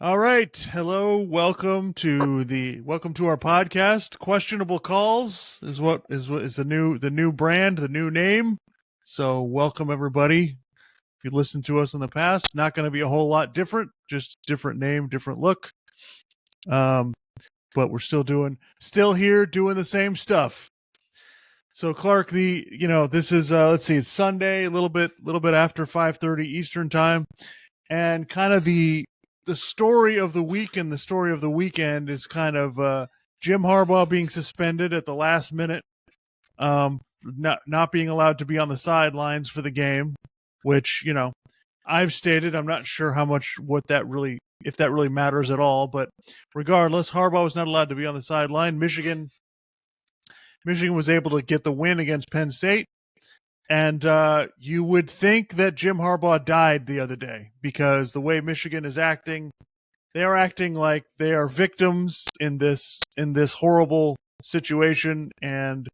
All right. Hello. Welcome to our podcast. Questionable Calls is the new brand, the new name. So welcome everybody. If you listened to us in the past, not going to be a whole lot different, just different name, different look. But we're still here doing the same stuff. So Clark, this is let's see, it's Sunday, a little bit after 5:30 Eastern time, and kind of the story of the week and the story of the weekend is kind of Jim Harbaugh being suspended at the last minute, not being allowed to be on the sidelines for the game, which I've stated I'm not sure if that really matters at all, but regardless, Harbaugh was not allowed to be on the sideline. Michigan was able to get the win against Penn State. And you would think that Jim Harbaugh died the other day because the way Michigan is acting, they are acting like they are victims in this horrible situation, and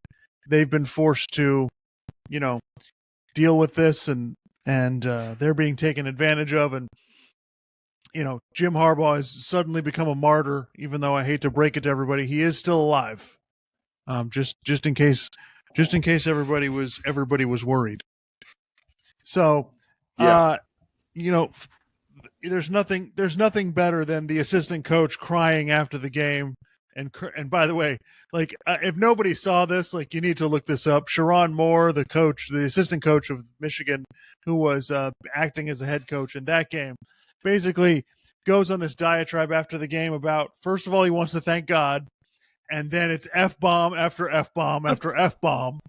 they've been forced to, deal with this, and they're being taken advantage of, and Jim Harbaugh has suddenly become a martyr. Even though I hate to break it to everybody, he is still alive. Just in case everybody was worried. So, Yeah. there's nothing better than the assistant coach crying after the game. And by the way, if nobody saw this, you need to look this up. Sharon Moore, the assistant coach of Michigan, who was acting as a head coach in that game, basically goes on this diatribe after the game about, first of all, he wants to thank God. And then it's F-bomb after F-bomb after F-bomb.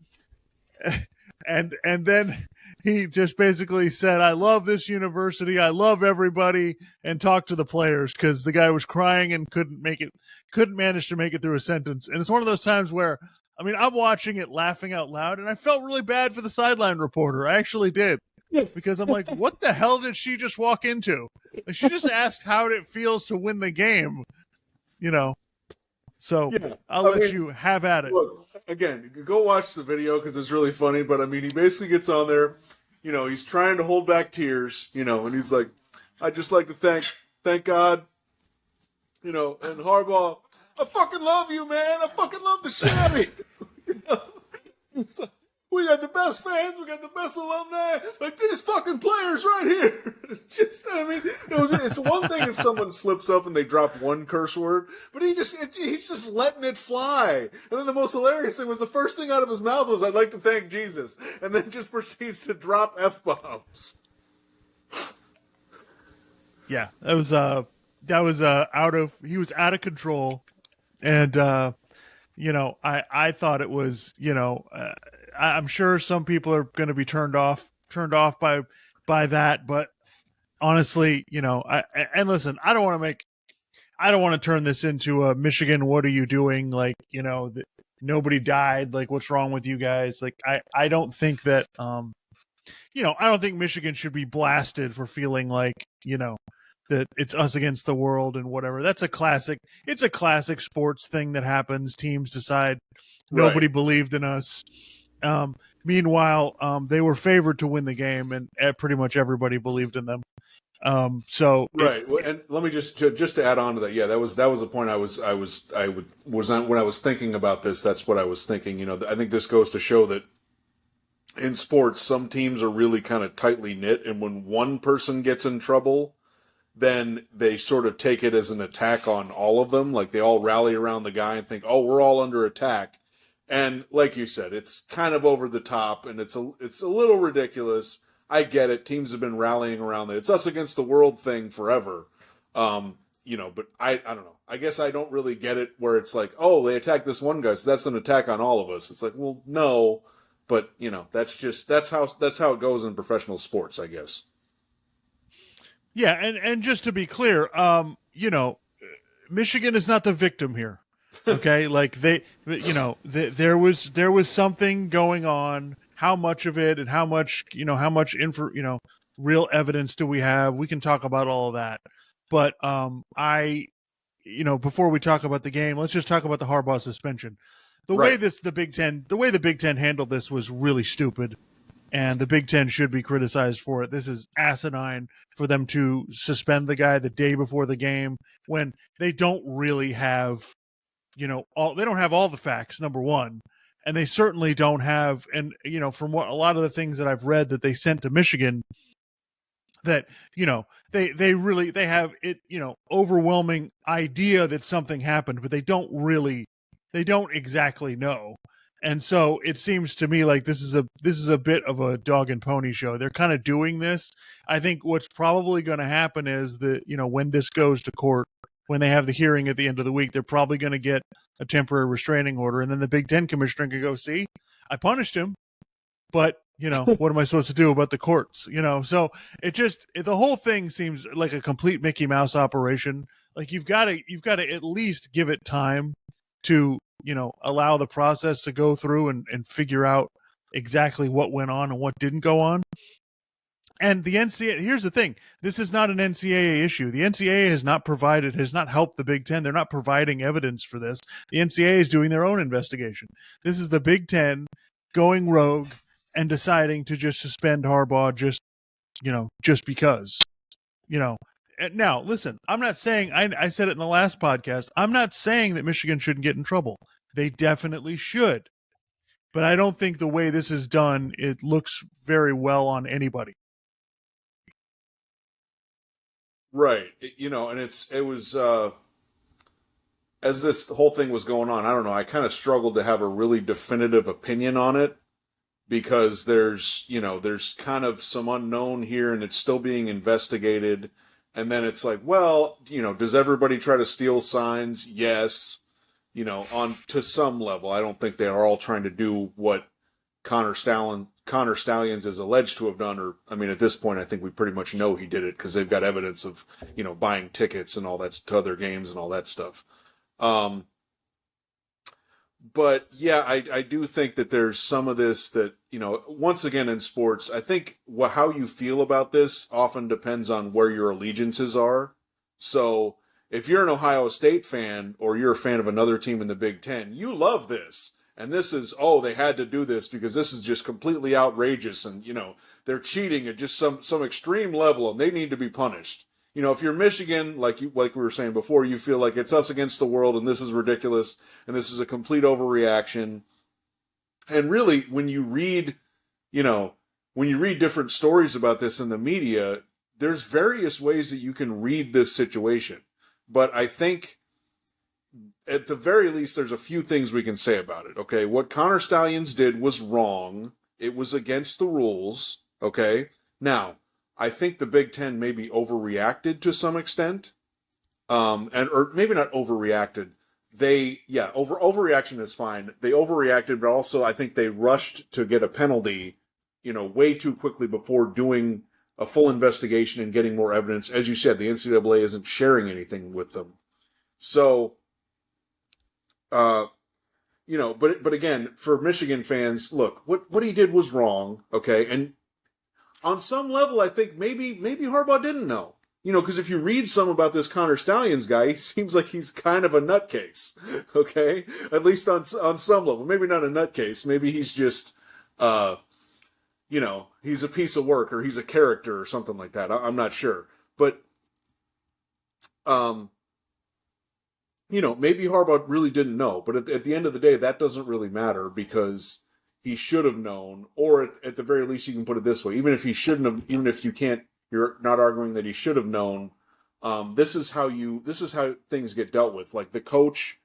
And then he just basically said, I love this university. I love everybody, and talked to the players because the guy was crying and couldn't manage to make it through a sentence. And it's one of those times where, I'm watching it laughing out loud, and I felt really bad for the sideline reporter. I actually did. Because I'm like, what the hell did she just walk into? She just asked how it feels to win the game, So yeah, I'll let you have at it. Look, again, go watch the video because it's really funny. But he basically gets on there, he's trying to hold back tears, and he's like, "I'd just like to thank God, and Harbaugh. I fucking love you, man. I fucking love the shit out of you. We got the best fans. We got the best alumni. Like these fucking players right here. It's one thing if someone slips up and they drop one curse word, but he's just letting it fly. And then the most hilarious thing was the first thing out of his mouth was, "I'd like to thank Jesus," and then just proceeds to drop F-bombs. Yeah, he was out of control, and I thought it was, I'm sure some people are going to be turned off by that, but honestly, listen, I don't want to turn this into a Michigan, what are you doing? Nobody died. What's wrong with you guys? I don't think that, I don't think Michigan should be blasted for feeling that it's us against the world and whatever. It's a classic sports thing that happens. Teams decide nobody believed in us. Meanwhile, they were favored to win the game, and pretty much everybody believed in them. And let me just to add on to that. Yeah, that was the point I was on when I was thinking about this. That's what I was thinking. I think this goes to show that in sports, some teams are really kind of tightly knit, and when one person gets in trouble, then they sort of take it as an attack on all of them. Like they all rally around the guy and think, "Oh, we're all under attack." And like you said, it's kind of over the top, and it's a little ridiculous. I get it. Teams have been rallying around it. It's us against the world thing forever. But I don't know. I guess I don't really get it where it's like, oh, they attacked this one guy, so that's an attack on all of us. It's like, well, no, but that's how it goes in professional sports, I guess. Yeah, and just to be clear, Michigan is not the victim here. Okay, there was something going on. How much of it, and how much real evidence do we have? We can talk about all of that, but before we talk about the game, let's just talk about the Harbaugh suspension. The way the Big Ten handled this was really stupid. and the Big Ten should be criticized for it. This is asinine for them to suspend the guy the day before the game when they don't really have, they don't have all the facts, number one. And they certainly don't have, and, from what a lot of the things that I've read that they sent to Michigan, that, they have it, overwhelming idea that something happened, but they don't exactly know. And so it seems to me like this is a bit of a dog and pony show. They're kind of doing this. I think what's probably going to happen is that, when this goes to court, when they have the hearing at the end of the week, they're probably going to get a temporary restraining order, and then the Big Ten commissioner can go, see, I punished him, but what am I supposed to do about the courts? So the whole thing seems like a complete Mickey Mouse operation. Like you've got to at least give it time to, allow the process to go through and figure out exactly what went on and what didn't go on. And the NCAA, here's the thing, this is not an NCAA issue. The NCAA has not helped the Big Ten. They're not providing evidence for this. The NCAA is doing their own investigation. This is the Big Ten going rogue and deciding to just suspend Harbaugh just because. Now, listen, I'm not saying, I said it in the last podcast, I'm not saying that Michigan shouldn't get in trouble. They definitely should. But I don't think the way this is done, it looks very well on anybody. Right. And it was, as this whole thing was going on, I don't know, I kind of struggled to have a really definitive opinion on it because there's kind of some unknown here and it's still being investigated. And then it's like, well, does everybody try to steal signs? Yes. On to some level. I don't think they are all trying to do what Connor Stallions is alleged to have done, or at this point, I think we pretty much know he did it because they've got evidence of buying tickets and all that to other games and all that stuff. But yeah, I do think that there's some of this that once again in sports, I think how you feel about this often depends on where your allegiances are. So if you're an Ohio State fan or you're a fan of another team in the Big Ten, you love this. And this is, they had to do this because this is just completely outrageous and, they're cheating at just some extreme level and they need to be punished. If you're Michigan, like we were saying before, you feel like it's us against the world and this is ridiculous and this is a complete overreaction. And really, when you read different stories about this in the media, there's various ways that you can read this situation. But I think at the very least, there's a few things we can say about it, okay? What Connor Stallions did was wrong. It was against the rules, okay? Now, I think the Big Ten maybe overreacted to some extent, or maybe not overreacted. Overreaction is fine. They overreacted, but also I think they rushed to get a penalty, way too quickly before doing a full investigation and getting more evidence. As you said, the NCAA isn't sharing anything with them. So, but again, for Michigan fans, look, what he did was wrong, okay? And on some level, I think maybe Harbaugh didn't know. Because if you read some about this Connor Stallions guy, he seems like he's kind of a nutcase, okay? At least on some level. Maybe not a nutcase. Maybe he's just, he's a piece of work or he's a character or something like that. I'm not sure. But, maybe Harbaugh really didn't know. But at the end of the day, that doesn't really matter because he should have known. Or at the very least, you can put it this way. Even if he shouldn't have, even if you're not arguing that he should have known. This is how things get dealt with. Like the coach,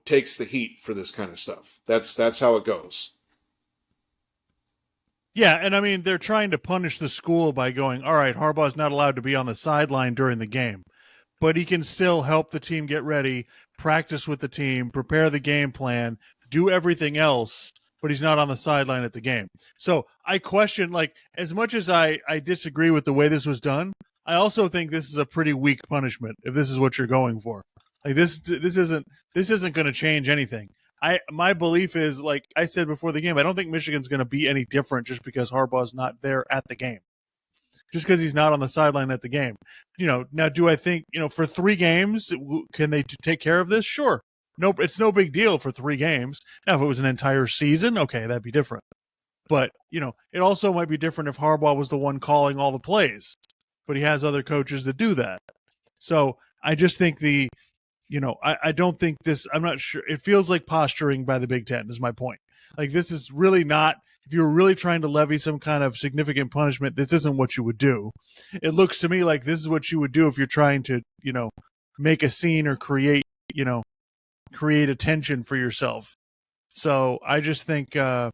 takes the heat for this kind of stuff. That's how it goes. Yeah, and they're trying to punish the school by going, all right, Harbaugh's not allowed to be on the sideline during the game, but he can still help the team get ready, practice with the team, prepare the game plan, do everything else, but he's not on the sideline at the game. So I question, as much as I disagree with the way this was done, I also think this is a pretty weak punishment if this is what you're going for. This isn't going to change anything. My belief is, like I said before the game, I don't think Michigan's going to be any different just because Harbaugh's not there at the game. Just because he's not on the sideline at the game. Now do I think, for 3 games, can they take care of this? Sure. Nope, it's no big deal for 3 games. Now, if it was an entire season, okay, that'd be different. But, it also might be different if Harbaugh was the one calling all the plays, but he has other coaches that do that. So I just think I don't think this, I'm not sure. It feels like posturing by the Big Ten is my point. Like, this is really not, if you were really trying to levy some kind of significant punishment, this isn't what you would do. It looks to me like this is what you would do if you're trying to, make a scene or create attention for yourself. So I just think, yeah.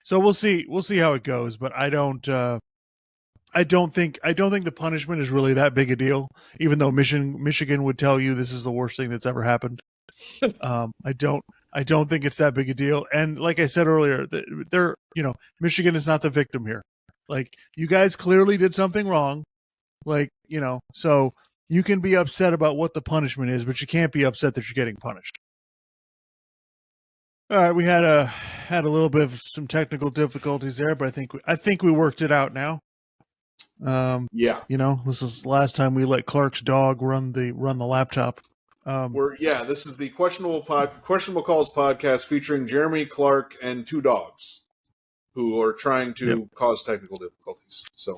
So we'll see how it goes, but I don't think the punishment is really that big a deal, even though Michigan would tell you this is the worst thing that's ever happened. I don't think it's that big a deal. And like I said earlier, Michigan is not the victim here. Like, you guys clearly did something wrong. Like, so you can be upset about what the punishment is, but you can't be upset that you're getting punished. All right, we had a little bit of some technical difficulties there, but I think we worked it out now. Yeah. This is the last time we let Clark's dog run the laptop. This is the Questionable Calls podcast featuring Jeremy, Clark, and two dogs who are trying to cause technical difficulties. So,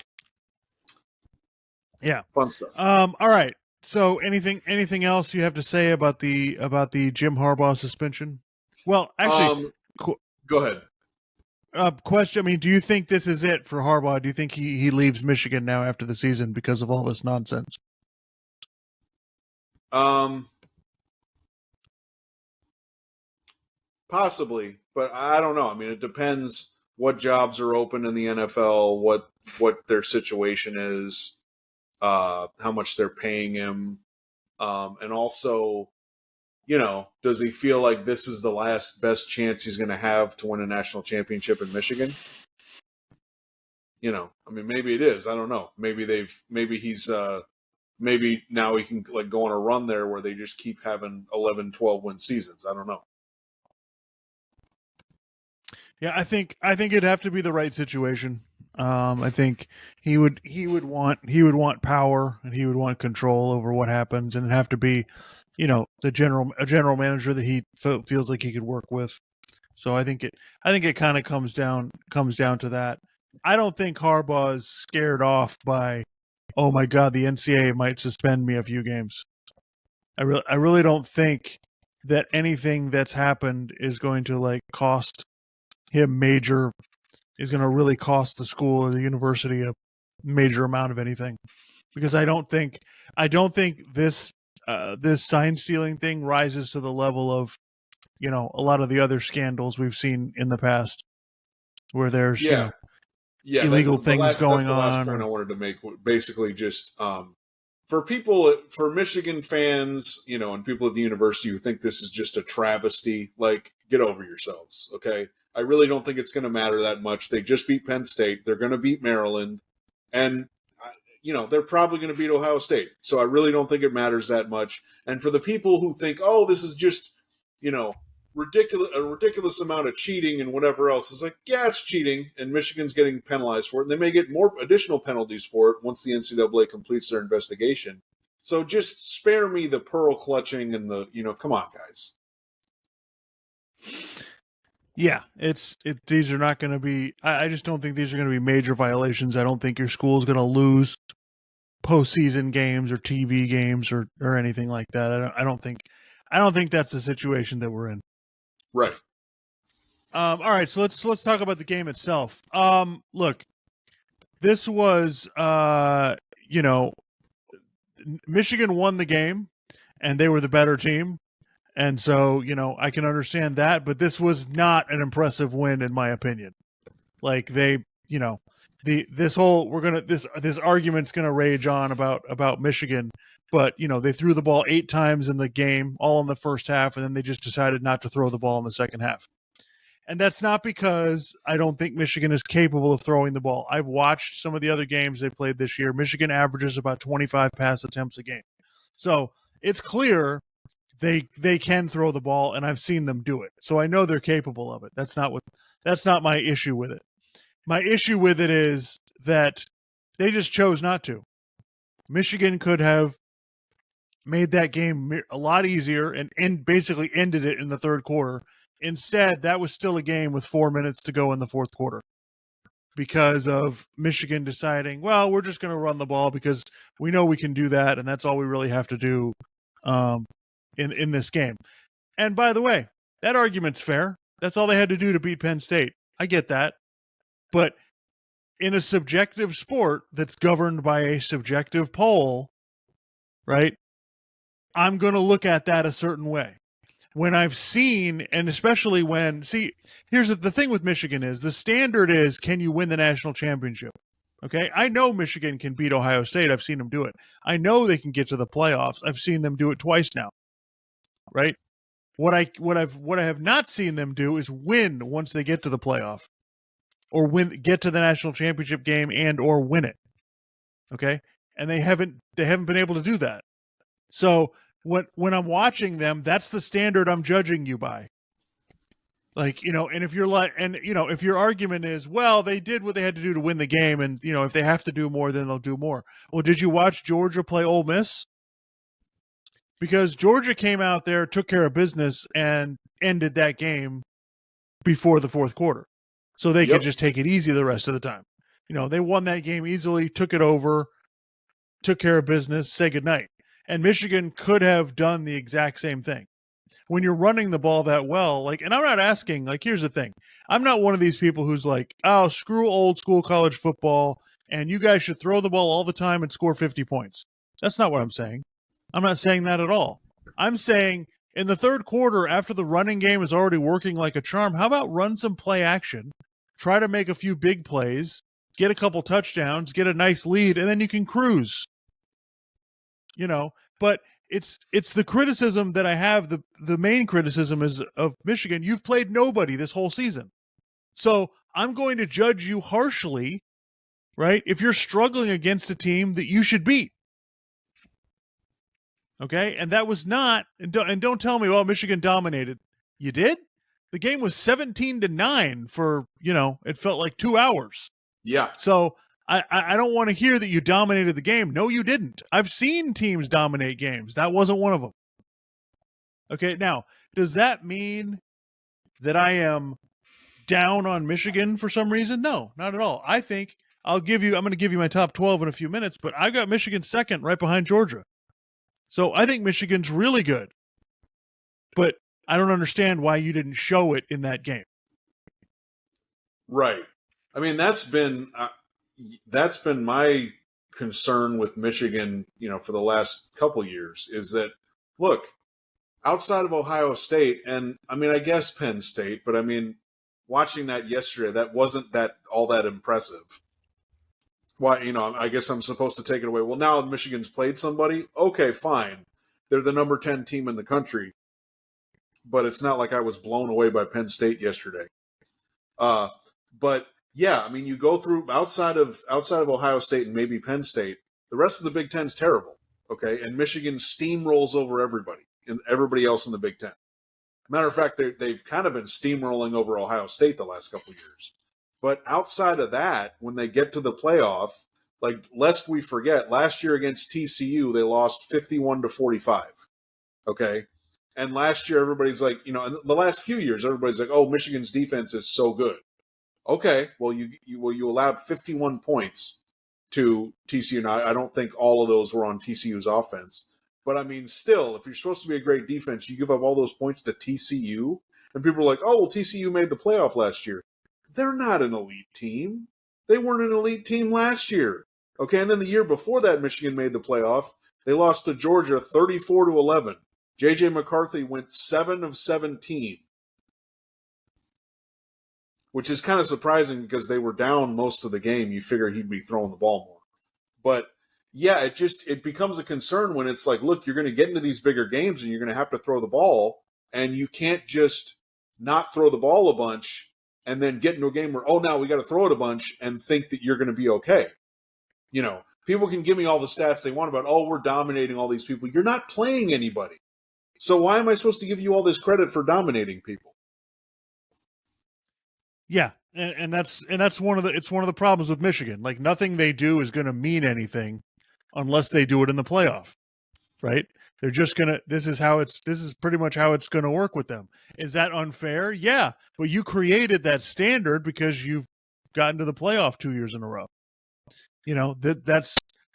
yeah, fun stuff. All right. So, anything else you have to say about the Jim Harbaugh suspension? Well, actually, go ahead. Question. I mean, do you think this is it for Harbaugh? Do you think he leaves Michigan now after the season because of all this nonsense? Possibly, but I don't know. I mean, it depends what jobs are open in the NFL, what their situation is, how much they're paying him, and also, does he feel like this is the last best chance he's going to have to win a national championship in Michigan? I mean, maybe it is. I don't know. Maybe maybe now he can go on a run there where they just keep having 11, 12 win seasons. I don't know. Yeah, I think it'd have to be the right situation. I think he would want power, and he would want control over what happens, and it'd have to be, a general manager that he feels like he could work with. So I think it kind of comes down to that. I don't think Harbaugh is scared off by, oh my God, the NCAA might suspend me a few games. I really don't think that anything that's happened is going to cost him is going to really cost the school or the university a major amount of anything, because I don't think this sign stealing thing rises to the level of a lot of the other scandals we've seen in the past, where there's illegal things going on. That's the last point I wanted to make. Basically, just for Michigan fans, and people at the university who think this is just a travesty, get over yourselves, okay? I really don't think it's going to matter that much. They just beat Penn State. They're going to beat Maryland. And, they're probably going to beat Ohio State. So I really don't think it matters that much. And for the people who think, oh, this is just, a ridiculous amount of cheating and whatever else, it's yeah, it's cheating. And Michigan's getting penalized for it. And they may get more additional penalties for it once the NCAA completes their investigation. So just spare me the pearl clutching and come on, guys. Yeah, these are not going to be. I just don't think these are going to be major violations. I don't think your school is going to lose postseason games or TV games or anything like that. I don't think that's the situation that we're in. Right. All right, so let's talk about the game itself. Look, this was Michigan won the game, and they were the better team. And so, I can understand that, but this was not an impressive win, in my opinion. This argument's going to rage on about Michigan, but, they threw the ball 8 times in the game, all in the first half, and then they just decided not to throw the ball in the second half. And that's not because I don't think Michigan is capable of throwing the ball. I've watched some of the other games they played this year. Michigan averages about 25 pass attempts a game. So it's clear they can throw the ball, and I've seen them do it. So I know they're capable of it. That's not my issue with it. My issue with it is that they just chose not to. Michigan could have made that game a lot easier and basically ended it in the third quarter Instead, that was still a game with 4 minutes to go in the fourth quarter because of Michigan deciding, well, we're just going to run the ball because we know we can do that, and that's all we really have to do in this game. And by the way, that argument's fair. That's all they had to do to beat Penn State. I get that. But in a subjective sport that's governed by a subjective poll, right, I'm going to look at that a certain way. When I've seen, and especially when, see, here's the thing with Michigan is the standard is, can you win the national championship? Okay, I know Michigan can beat Ohio State. I've seen them do it. I know they can get to the playoffs. I've seen them do it twice now. Right? What I have not seen them do is win once they get to the playoff, or get to the national championship game and or win it. Okay, and they haven't been able to do that. So when I'm watching them, that's the standard I'm judging you by. Like, and if you're like, and if your argument is, well, they did what they had to do to win the game, and if they have to do more, then they'll do more. Well, did you watch Georgia play Ole Miss? Because Georgia came out there, took care of business, and ended that game before the fourth quarter. So they could just take it easy the rest of the time. They won that game easily, took it over, took care of business, say goodnight. And Michigan could have done the exact same thing. When you're running the ball that well, and I'm not asking, here's the thing. I'm not one of these people who's like, oh, screw old school college football, and you guys should throw the ball all the time and score 50 points. That's not what I'm saying. I'm not saying that at all. I'm saying in the third quarter, after the running game is already working like a charm, how about run some play action, try to make a few big plays, get a couple touchdowns, get a nice lead, and then you can cruise. But it's the criticism that I have. The main criticism is of Michigan. You've played nobody this whole season. So I'm going to judge you harshly, right? If you're struggling against a team that you should beat. Okay, and that was not, and don't tell me, well, Michigan dominated. You did? The game was 17-9 for, it felt like 2 hours. Yeah. So I don't want to hear that you dominated the game. No, you didn't. I've seen teams dominate games. That wasn't one of them. Okay, now, does that mean that I am down on Michigan for some reason? No, not at all. I think I'm going to give you my top 12 in a few minutes, but I got Michigan second right behind Georgia. So I think Michigan's really good, but I don't understand why you didn't show it in that game. Right. I mean, that's been my concern with Michigan, for the last couple years, is that, look, outside of Ohio State, and I mean, I guess Penn State, but I mean, watching that yesterday, that wasn't all that impressive. Why, I guess I'm supposed to take it away. Well, now Michigan's played somebody. Okay, fine. They're the number 10 team in the country. But it's not like I was blown away by Penn State yesterday. But yeah, I mean, you go through outside of Ohio State and maybe Penn State, the rest of the Big Ten's terrible. Okay, and Michigan steamrolls over everybody and everybody else in the Big Ten. Matter of fact, they've kind of been steamrolling over Ohio State the last couple of years. But outside of that, when they get to the playoff, lest we forget, last year against TCU, they lost 51-45. Okay? And last year, everybody's like, in the last few years, everybody's like, oh, Michigan's defense is so good. Okay, well, you allowed 51 points to TCU. Now, I don't think all of those were on TCU's offense. But, I mean, still, if you're supposed to be a great defense, you give up all those points to TCU, and people are like, oh, well, TCU made the playoff last year. They're not an elite team. They weren't an elite team last year. Okay, and then the year before that, Michigan made the playoff. They lost to Georgia 34-11. J.J. McCarthy went 7 of 17, which is kind of surprising because they were down most of the game. You figure he'd be throwing the ball more. But, yeah, it becomes a concern when it's like, look, you're going to get into these bigger games and you're going to have to throw the ball, and you can't just not throw the ball a bunch and then get into a game where, oh, now we got to throw it a bunch and think that you're going to be okay. People can give me all the stats they want about, oh, we're dominating all these people. You're not playing anybody. So why am I supposed to give you all this credit for dominating people? Yeah, and that's one of the problems with Michigan. Nothing they do is going to mean anything unless they do it in the playoff, right? They're just gonna. This is pretty much how it's gonna work with them. Is that unfair? Yeah, but you created that standard because you've gotten to the playoff 2 years in a row.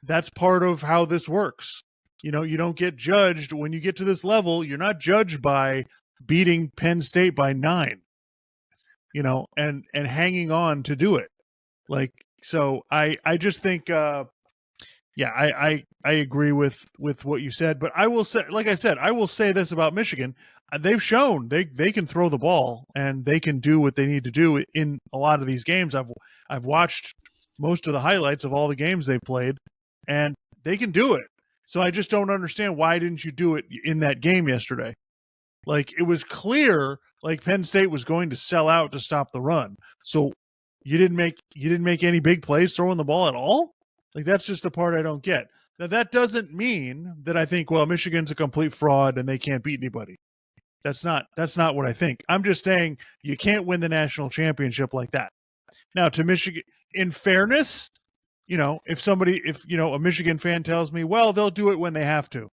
That's part of how this works. You don't get judged when you get to this level. You're not judged by beating Penn State by 9. And hanging on to do it. Like, so I just think yeah, I agree with what you said, but I will say, like I said, I will say this about Michigan: they've shown they can throw the ball and they can do what they need to do in a lot of these games. I've watched most of the highlights of all the games they played, and they can do it. So I just don't understand, why didn't you do it in that game yesterday? Like, it was clear like Penn State was going to sell out to stop the run. So you didn't make any big plays throwing the ball at all? Like, that's just the part I don't get. Now, that doesn't mean that I think, well, Michigan's a complete fraud and they can't beat anybody. That's not what I think. I'm just saying you can't win the national championship like that. Now, to Michigan, in fairness, if a Michigan fan tells me, well, they'll do it when they have to.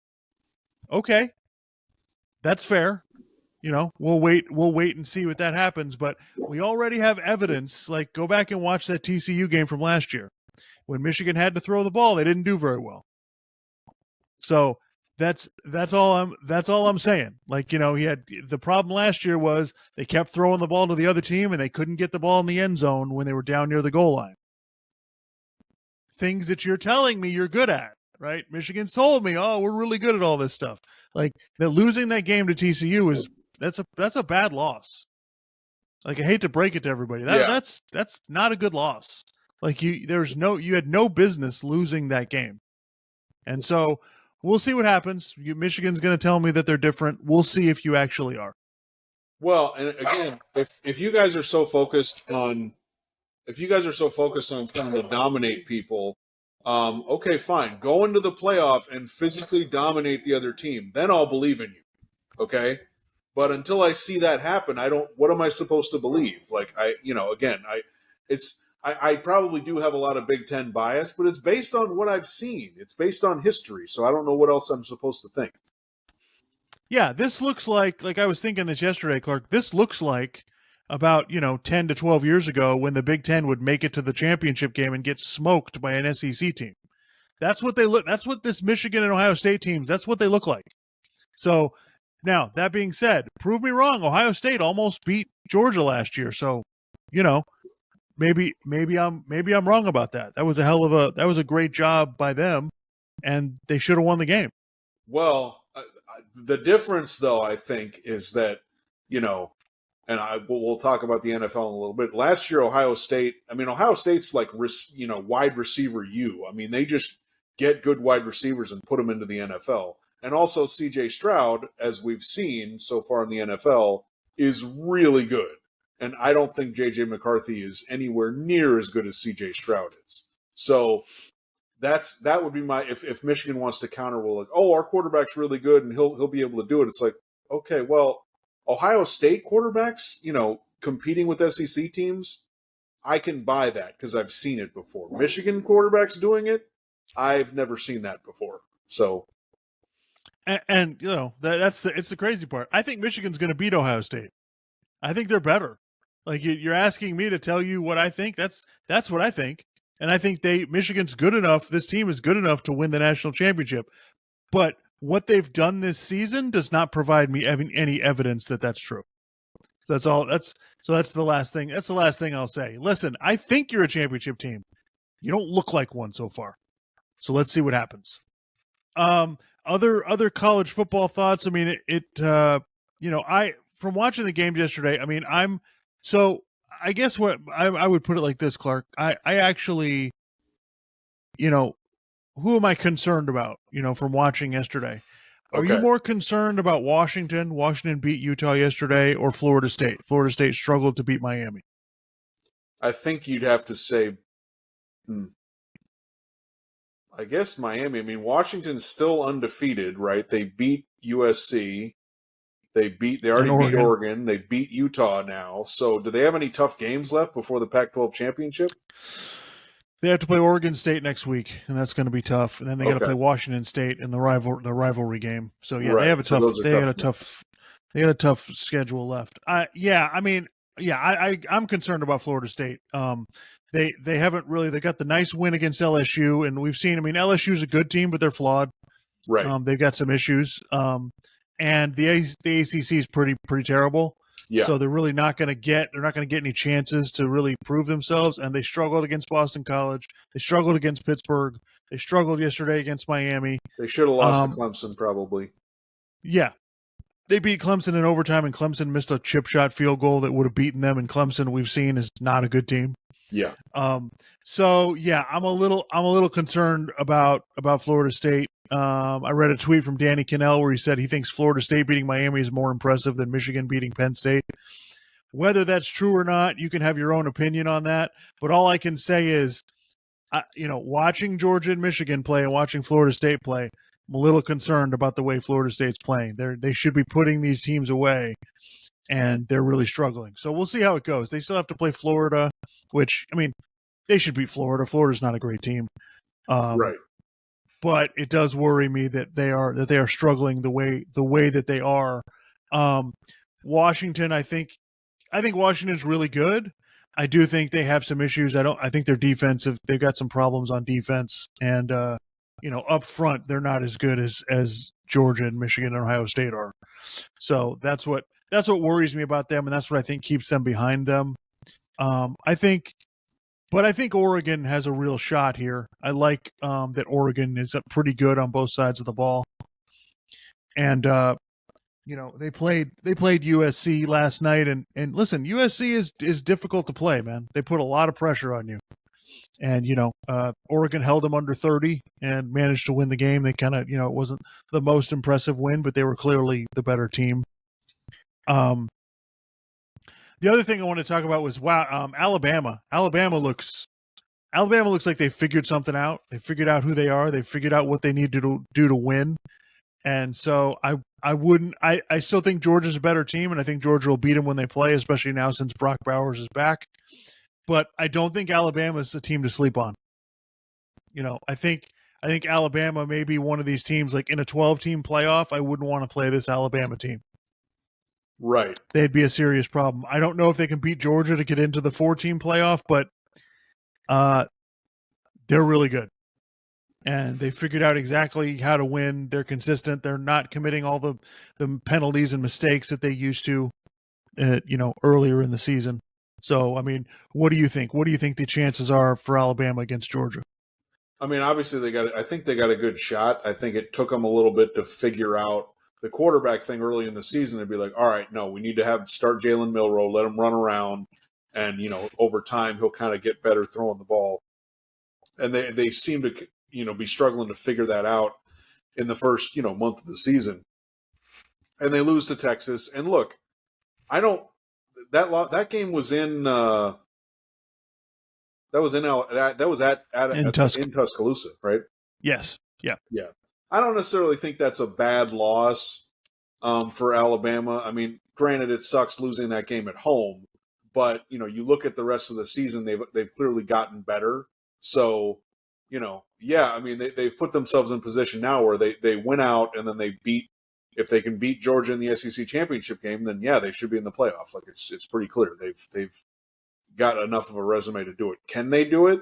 Okay, that's fair. We'll wait and see what that happens. But we already have evidence. Like, go back and watch that TCU game from last year. When Michigan had to throw the ball, they didn't do very well. So that's all I'm saying. Like, he had the problem last year was they kept throwing the ball to the other team and they couldn't get the ball in the end zone when they were down near the goal line. Things that you're telling me you're good at, right? Michigan's told me, oh, we're really good at all this stuff. Like, that losing that game to TCU that's a bad loss. Like, I hate to break it to everybody. That's not a good loss. Like, you had no business losing that game. And so we'll see what happens. Michigan's going to tell me that they're different. We'll see if you actually are. Well, and again, if you guys are so focused on trying to dominate people, okay, fine. Go into the playoff and physically dominate the other team. Then I'll believe in you. Okay? But until I see that happen, what am I supposed to believe? Like, I probably do have a lot of Big Ten bias, but it's based on what I've seen. It's based on history. So I don't know what else I'm supposed to think. Yeah, this looks like I was thinking this yesterday, Clark. This looks like about 10 to 12 years ago when the Big Ten would make it to the championship game and get smoked by an SEC team. That's what this Michigan and Ohio State teams, that's what they look like. So now, that being said, prove me wrong. Ohio State almost beat Georgia last year. So, maybe I'm wrong about that. That was a great job by them, and they should have won the game. Well, the difference, though, I think, is that, and we'll talk about the NFL in a little bit. Last year, Ohio State's like, wide receiver U. I mean, they just get good wide receivers and put them into the NFL. And also, C.J. Stroud, as we've seen so far in the NFL, is really good. And I don't think J.J. McCarthy is anywhere near as good as C.J. Stroud is. So that would be my, if Michigan wants to counter, well, like, oh, our quarterback's really good and he'll be able to do it. It's like, okay, well, Ohio State quarterbacks, competing with SEC teams, I can buy that because I've seen it before. Michigan quarterbacks doing it, I've never seen that before. So, and it's the crazy part. I think Michigan's going to beat Ohio State. I think they're better. Like, you're asking me to tell you what I think. That's what I think. And I think Michigan's good enough. This team is good enough to win the national championship. But what they've done this season does not provide me any evidence that that's true. So that's all. That's the last thing. That's the last thing I'll say. Listen, I think you're a championship team. You don't look like one so far. So let's see what happens. Other college football thoughts. I mean, from watching the game yesterday, I mean, I guess what I would put it like this, Clark. I actually, who am I concerned about, from watching yesterday? Are you more concerned about Washington? Washington beat Utah yesterday, or Florida State? Florida State struggled to beat Miami. I think you'd have to say, I guess Miami. I mean, Washington's still undefeated, right? They beat USC. They already beat Oregon. They beat Utah now. So do they have any tough games left before the Pac-12 championship? They have to play Oregon State next week, and that's going to be tough. And then they got to Okay. play Washington State in the rivalry game. So yeah, Right. So those are tough games. they got a tough schedule left. I'm concerned about Florida State. They haven't really. They got the nice win against LSU, and we've seen. I mean, LSU is a good team, but they're flawed. Right. They've got some issues. And the ACC is pretty terrible. Yeah. So they're really not going to get any chances to really prove themselves. And they struggled against Boston College. They struggled against Pittsburgh. They struggled yesterday against Miami. They should have lost to Clemson, probably. Yeah. They beat Clemson in overtime, and Clemson missed a chip shot field goal that would have beaten them. And Clemson, we've seen, is not a good team. Yeah. So yeah, I'm a little concerned about Florida State. I read a tweet from Danny Cannell where he said he thinks Florida State beating Miami is more impressive than Michigan beating Penn State. Whether that's true or not, you can have your own opinion on that. But all I can say is, watching Georgia and Michigan play and watching Florida State play, I'm a little concerned about the way Florida State's playing. They should be putting these teams away, and they're really struggling. So we'll see how it goes. They still have to play Florida, which, I mean, they should beat Florida. Florida's not a great team. Right. But it does worry me that they are struggling the way that they are. Washington, I think Washington's really good. I do think they have some issues. I think their defensive, they've got some problems on defense, and up front they're not as good as Georgia and Michigan and Ohio State are. So that's what worries me about them, and that's what I think keeps them behind them. I think Oregon has a real shot here. I like that Oregon is pretty good on both sides of the ball, and they played USC last night, and listen, USC is difficult to play, man. They put a lot of pressure on you, and Oregon held them under 30 and managed to win the game. They kind of it wasn't the most impressive win, but they were clearly the better team. The other thing I want to talk about was Alabama. Alabama looks like they figured something out. They figured out who they are. They figured out what they need to do to win. And so I still think Georgia's a better team, and I think Georgia will beat them when they play, especially now since Brock Bowers is back. But I don't think Alabama's a team to sleep on. I think Alabama may be one of these teams, like in a 12-team playoff. I wouldn't want to play this Alabama team. Right. They'd be a serious problem. I don't know if they can beat Georgia to get into the 4-team playoff, but they're really good. And they figured out exactly how to win. They're consistent. They're not committing all the penalties and mistakes that they used to, earlier in the season. So, I mean, what do you think? What do you think the chances are for Alabama against Georgia? I mean, obviously I think they got a good shot. I think it took them a little bit to figure out the quarterback thing early in the season. They'd be like, all right, no, we need to start Jalen Milroe, let him run around. And, over time, he'll kind of get better throwing the ball. And they seem to, be struggling to figure that out in the first, month of the season. And they lose to Texas. And look, that game was in, that was in Tuscaloosa, right? Yes. Yeah. Yeah. I don't necessarily think that's a bad loss for Alabama. I mean, granted, it sucks losing that game at home, but you look at the rest of the season, they've clearly gotten better. So, I mean, they've put themselves in a position now where they win out and then they if they can beat Georgia in the SEC championship game, then yeah, they should be in the playoff. Like it's pretty clear they've got enough of a resume to do it. Can they do it?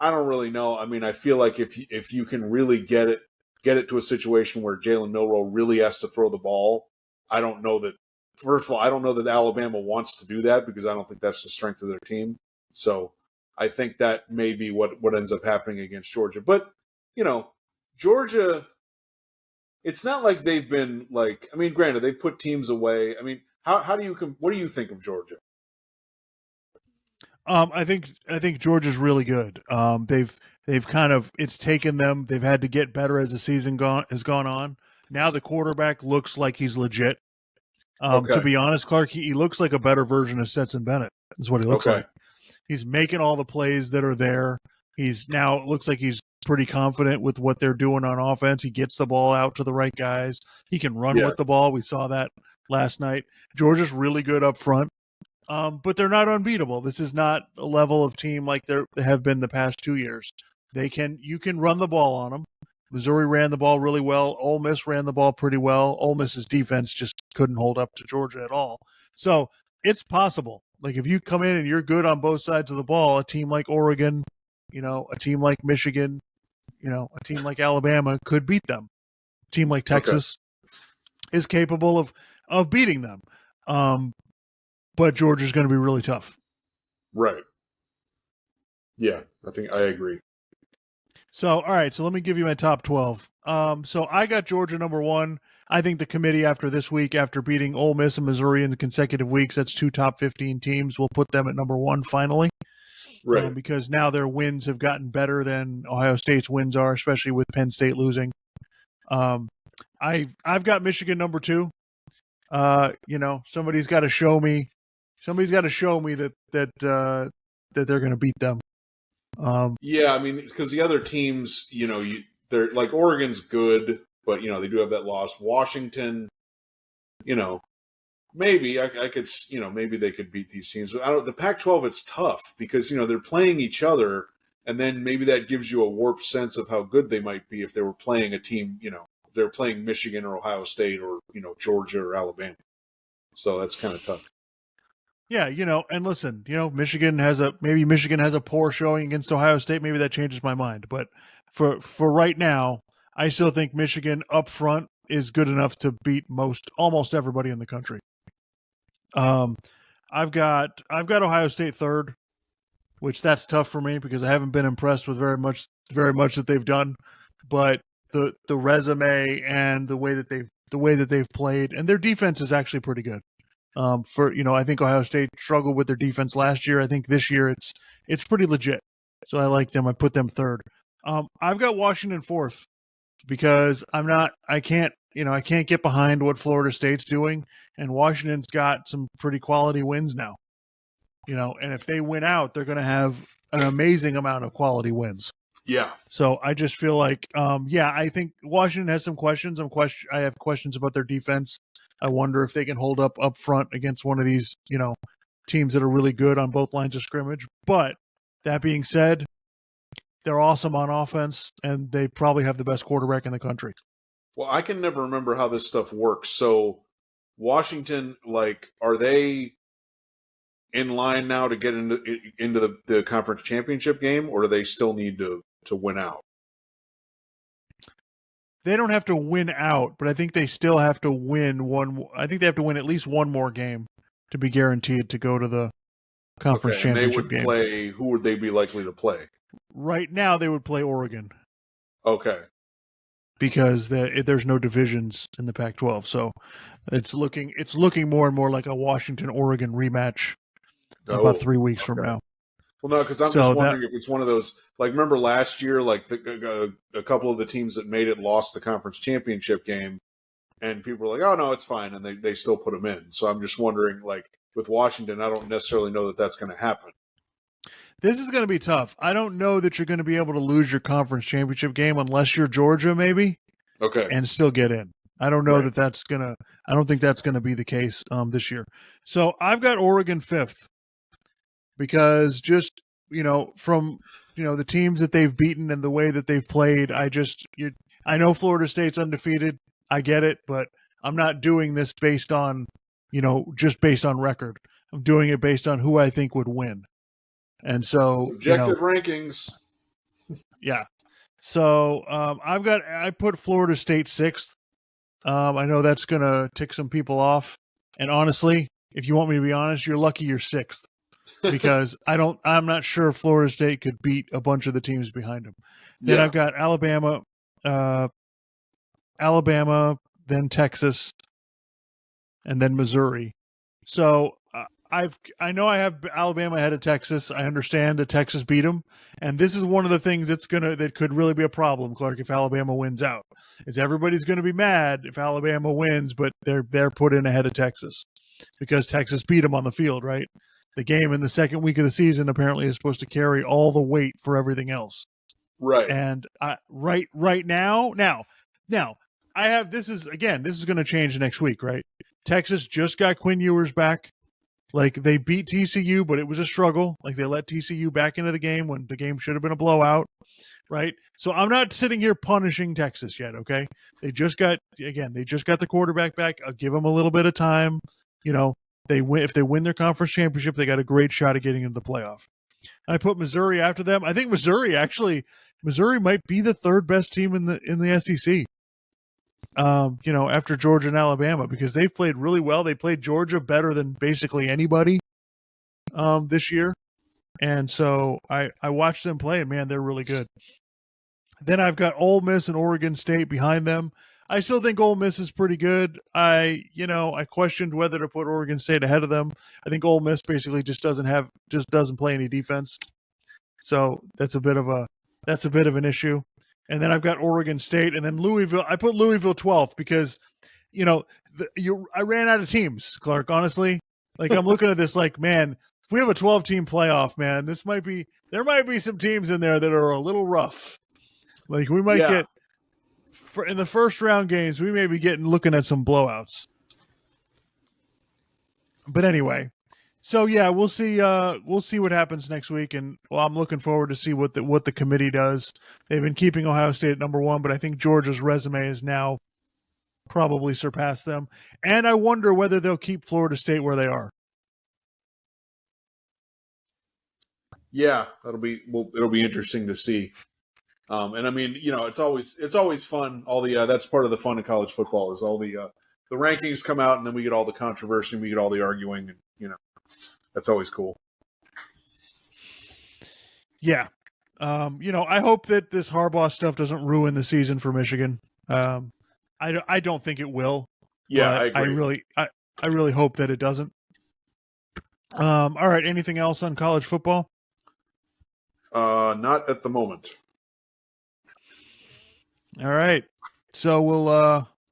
I don't really know. I mean, I feel like if you can really get it to a situation where Jalen Milroe really has to throw the ball, I don't know that. First of all, I don't know that Alabama wants to do that because I don't think that's the strength of their team. So I think that may be what ends up happening against Georgia. But Georgia, it's not like they've been like. I mean, granted, they put teams away. I mean, how do you what do you think of Georgia? I think Georgia's really good. They've kind of, it's taken them. They've had to get better as the season has gone on. Now the quarterback looks like he's legit. To be honest, Clark, he looks like a better version of Stetson Bennett. Is what he looks like. He's making all the plays that are there. It looks like he's pretty confident with what they're doing on offense. He gets the ball out to the right guys. He can run with the ball. We saw that last night. Georgia's really good up front. But they're not unbeatable. This is not a level of team like they have been the past 2 years. You can run the ball on them. Missouri ran the ball really well. Ole Miss ran the ball pretty well. Ole Miss's defense just couldn't hold up to Georgia at all. So it's possible. Like if you come in and you're good on both sides of the ball, a team like Oregon, a team like Michigan, a team like Alabama could beat them. A team like Texas is capable of beating them. But Georgia's going to be really tough. Right. Yeah, I think I agree. So, all right. So let me give you my top 12. So I got Georgia number 1. I think the committee after this week, after beating Ole Miss and Missouri in the consecutive weeks, that's 2 top 15 teams. We'll put them at number 1 finally. Right. Because now their wins have gotten better than Ohio State's wins are, especially with Penn State losing. I've got Michigan number 2. Somebody's got to show me that they're going to beat them. Yeah, I mean, because the other teams, they're like Oregon's good, but they do have that loss. Washington, maybe I could, maybe they could beat these teams. But I don't. The Pac-12, it's tough because they're playing each other, and then maybe that gives you a warped sense of how good they might be if they were playing a team. If they're playing Michigan or Ohio State or Georgia or Alabama. So that's kind of tough. Yeah, and listen, Michigan has a poor showing against Ohio State. Maybe that changes my mind, but for right now, I still think Michigan up front is good enough to beat almost everybody in the country. I've got Ohio State 3rd, which that's tough for me because I haven't been impressed with very much that they've done, but the resume and the way that they've played, and their defense is actually pretty good. I think Ohio State struggled with their defense last year. I think this year it's pretty legit. So I like them. I put them 3rd. I've got Washington 4th because I can't get behind what Florida State's doing, and Washington's got some pretty quality wins now. And if they win out, they're going to have an amazing amount of quality wins. Yeah. So I just feel like, I think Washington has some questions. I have questions about their defense. I wonder if they can hold up front against one of these, teams that are really good on both lines of scrimmage. But that being said, they're awesome on offense, and they probably have the best quarterback in the country. Well, I can never remember how this stuff works. So Washington, are they in line now to get into the conference championship game, or do they still need to win out? They don't have to win out, but I think they still have to win one. I think they have to win at least one more game to be guaranteed to go to the conference championship game. And they would play. Who would they be likely to play? Right now, they would play Oregon. Okay. Because there's no divisions in the Pac-12, so it's looking more and more like a Washington-Oregon rematch about 3 weeks from now. Well, no, because I'm just wondering if it's one of those, remember last year, a couple of the teams that made it lost the conference championship game, and people were like, oh, no, it's fine, and they still put them in. So I'm just wondering, with Washington, I don't necessarily know that that's going to happen. This is going to be tough. I don't know that you're going to be able to lose your conference championship game unless you're Georgia, maybe. Okay. And still get in. I don't know that that's going to – I don't think that's going to be the case this year. So I've got Oregon 5th. Because just, from, the teams that they've beaten and the way that they've played, I know Florida State's undefeated. I get it, but I'm not doing this based on, just based on record. I'm doing it based on who I think would win. And so subjective rankings. Yeah. So I put Florida State 6th. I know that's going to tick some people off. And honestly, if you want me to be honest, you're lucky you're 6th. Because I'm not sure Florida State could beat a bunch of the teams behind them. Then I've got Alabama, then Texas, and then Missouri. So I know I have Alabama ahead of Texas. I understand that Texas beat them, and this is one of the things that could really be a problem, Clark, if Alabama wins out. Is everybody's going to be mad if Alabama wins, but they're put in ahead of Texas because Texas beat them on the field, right? The game in the second week of the season apparently is supposed to carry all the weight for everything else. Right. And right now, I have this is going to change next week, right? Texas just got Quinn Ewers back. Like they beat TCU, but it was a struggle. Like they let TCU back into the game when the game should have been a blowout, right? So I'm not sitting here punishing Texas yet. Okay, they just got the quarterback back. I'll give them a little bit of time. You know, if they win their conference championship, they got a great shot at getting into the playoff. And I put Missouri after them. I think Missouri might be the third best team in the SEC. After Georgia and Alabama, because they've played really well. They played Georgia better than basically anybody this year. And so I watched them play, and man, they're really good. Then I've got Ole Miss and Oregon State behind them. I still think Ole Miss is pretty good. I questioned whether to put Oregon State ahead of them. I think Ole Miss basically just doesn't play any defense. So that's a bit of an issue. And then I've got Oregon State, and then Louisville. I put Louisville 12th because, I ran out of teams, Clark, honestly. Like I'm looking at this like, man, if we have a 12-team playoff, man, there might be some teams in there that are a little rough. Like we might get in the first round games, we may be looking at some blowouts. But anyway, so yeah, we'll see what happens next week, and I'm looking forward to see what the committee does. They've been keeping Ohio State at number 1, but I think Georgia's resume has now probably surpassed them. And I wonder whether they'll keep Florida State where they are. Yeah, it'll be interesting to see. And I mean, it's always fun. All the that's part of the fun of college football is all the rankings come out, and then we get all the controversy, and we get all the arguing, and that's always cool. Yeah. I hope that this Harbaugh stuff doesn't ruin the season for Michigan. I don't think it will. Yeah, I agree. I really hope that it doesn't. All right. Anything else on college football? Not at the moment. All right. So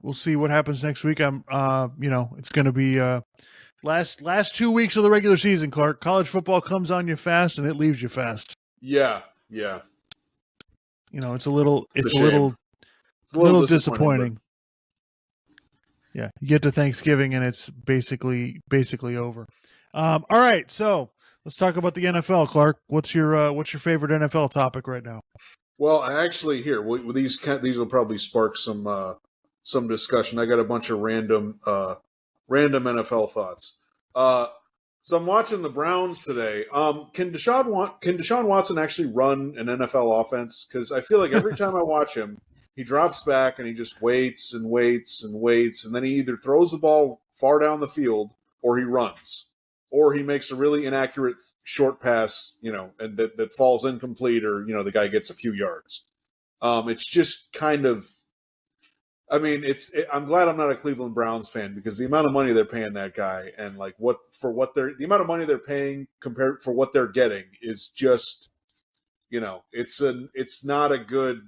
we'll see what happens next week. It's going to be last 2 weeks of the regular season, Clark. College football comes on you fast and it leaves you fast. Yeah. It's a little disappointing. Yeah, you get to Thanksgiving and it's basically over. All right, so let's talk about the NFL, Clark. What's your favorite NFL topic right now? Well, actually, here these will probably spark some discussion. I got a bunch of random NFL thoughts. So I'm watching the Browns today. Can Deshaun Watson actually run an NFL offense? Because I feel like every time I watch him, he drops back and he just waits and waits and waits, and then he either throws the ball far down the field or he runs. Or he makes a really inaccurate short pass, and that falls incomplete, or the guy gets a few yards. It's just kind of, I mean, I'm glad I'm not a Cleveland Browns fan, because the amount of money they're paying that guy, and like the amount of money they're paying compared for what they're getting is just, it's not a good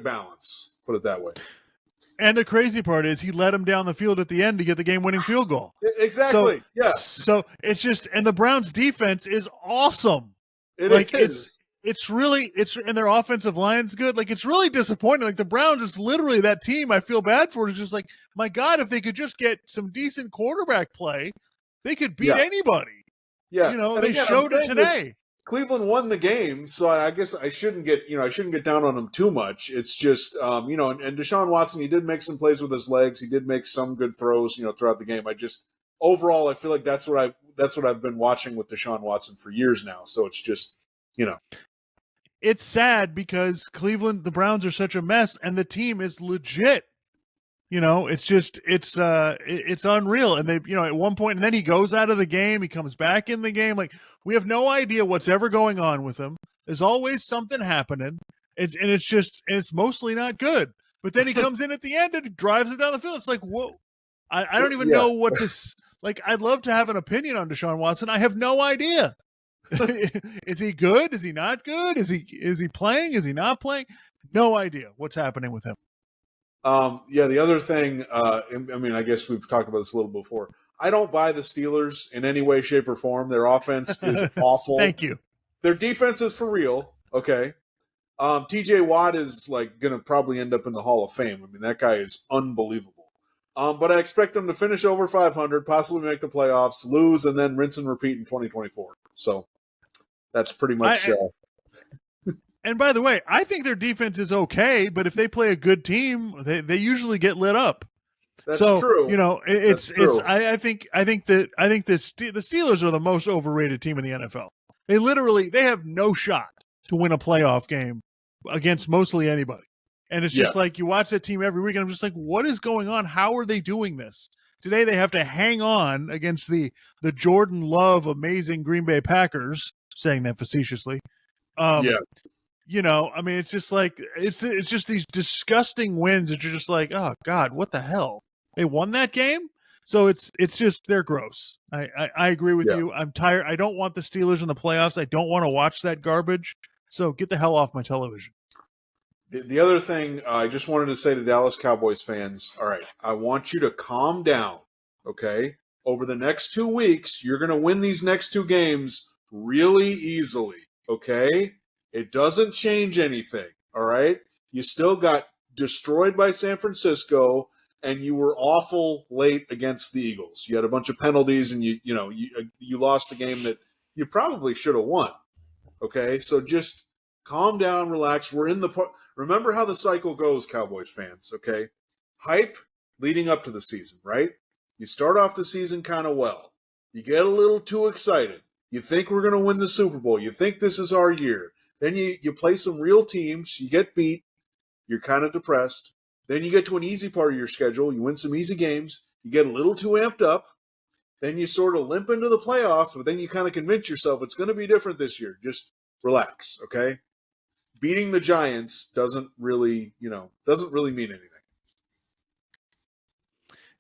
balance. Put it that way. And the crazy part is he let him down the field at the end to get the game-winning field goal. Exactly. So it's just, and the Browns' defense is awesome. It is. And their offensive line's good. Like, it's really disappointing. Like, the Browns is literally that team I feel bad for. It's just like, my God, if they could just get some decent quarterback play, they could beat anybody. Yeah. They showed it today. Cleveland won the game, so I guess I shouldn't get down on him too much. It's just and Deshaun Watson, he did make some plays with his legs. He did make some good throws, throughout the game. Overall, I feel like that's what I've been watching with Deshaun Watson for years now. So it's just, It's sad because the Browns are such a mess, and the team is legit. It's unreal. And they, at one point, and then he goes out of the game, he comes back in the game. Like, we have no idea what's ever going on with him. There's always something happening. It's mostly not good. But then he comes in at the end and drives it down the field. It's like, whoa. I don't even know what this, like, I'd love to have an opinion on Deshaun Watson. I have no idea. Is he good? Is he not good? Is he playing? Is he not playing? No idea what's happening with him. The other thing, I guess we've talked about this a little before. I don't buy the Steelers in any way, shape, or form. Their offense is awful. Thank you. Their defense is for real. Okay. TJ Watt is like going to probably end up in the Hall of Fame. I mean, that guy is unbelievable. But I expect them to finish over 500, possibly make the playoffs, lose, and then rinse and repeat in 2024. So that's pretty much. And by the way, I think their defense is okay, but if they play a good team, they usually get lit up. That's So true. it's That's true. I think the Steelers are the most overrated team in the NFL. They have no shot to win a playoff game against mostly anybody. And it's just like you watch that team every week, and I'm just like, what is going on? How are they doing this? Today they have to hang on against the Jordan Love amazing Green Bay Packers, saying that facetiously. Yeah. I mean, it's just like it's just these disgusting wins that you're just like, oh God, what the hell? They won that game, so it's just they're gross. I agree with you. I'm tired. I don't want the Steelers in the playoffs. I don't want to watch that garbage. So get the hell off my television. The other thing I just wanted to say to Dallas Cowboys fans, all right, I want you to calm down, okay? Over the next 2 weeks, you're going to win these next 2 games really easily, okay? It doesn't change anything, all right? You still got destroyed by San Francisco, and you were awful late against the Eagles. You had a bunch of penalties, and you lost a game that you probably should have won, okay? So just calm down, relax. We're in the remember how the cycle goes, Cowboys fans, okay? Hype leading up to the season, right? You start off the season kind of well. You get a little too excited. You think we're going to win the Super Bowl. You think this is our year. Then you play some real teams. You get beat. You're kind of depressed. Then you get to an easy part of your schedule. You win some easy games. You get a little too amped up. Then you sort of limp into the playoffs, but then you kind of convince yourself it's going to be different this year. Just relax, okay? Beating the Giants doesn't really mean anything.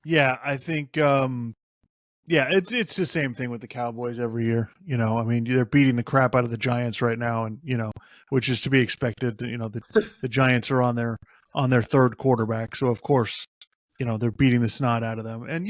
Yeah, I think it's the same thing with the Cowboys every year. I mean, they're beating the crap out of the Giants right now, and which is to be expected. The Giants are on their third quarterback, so of course, they're beating the snot out of them. And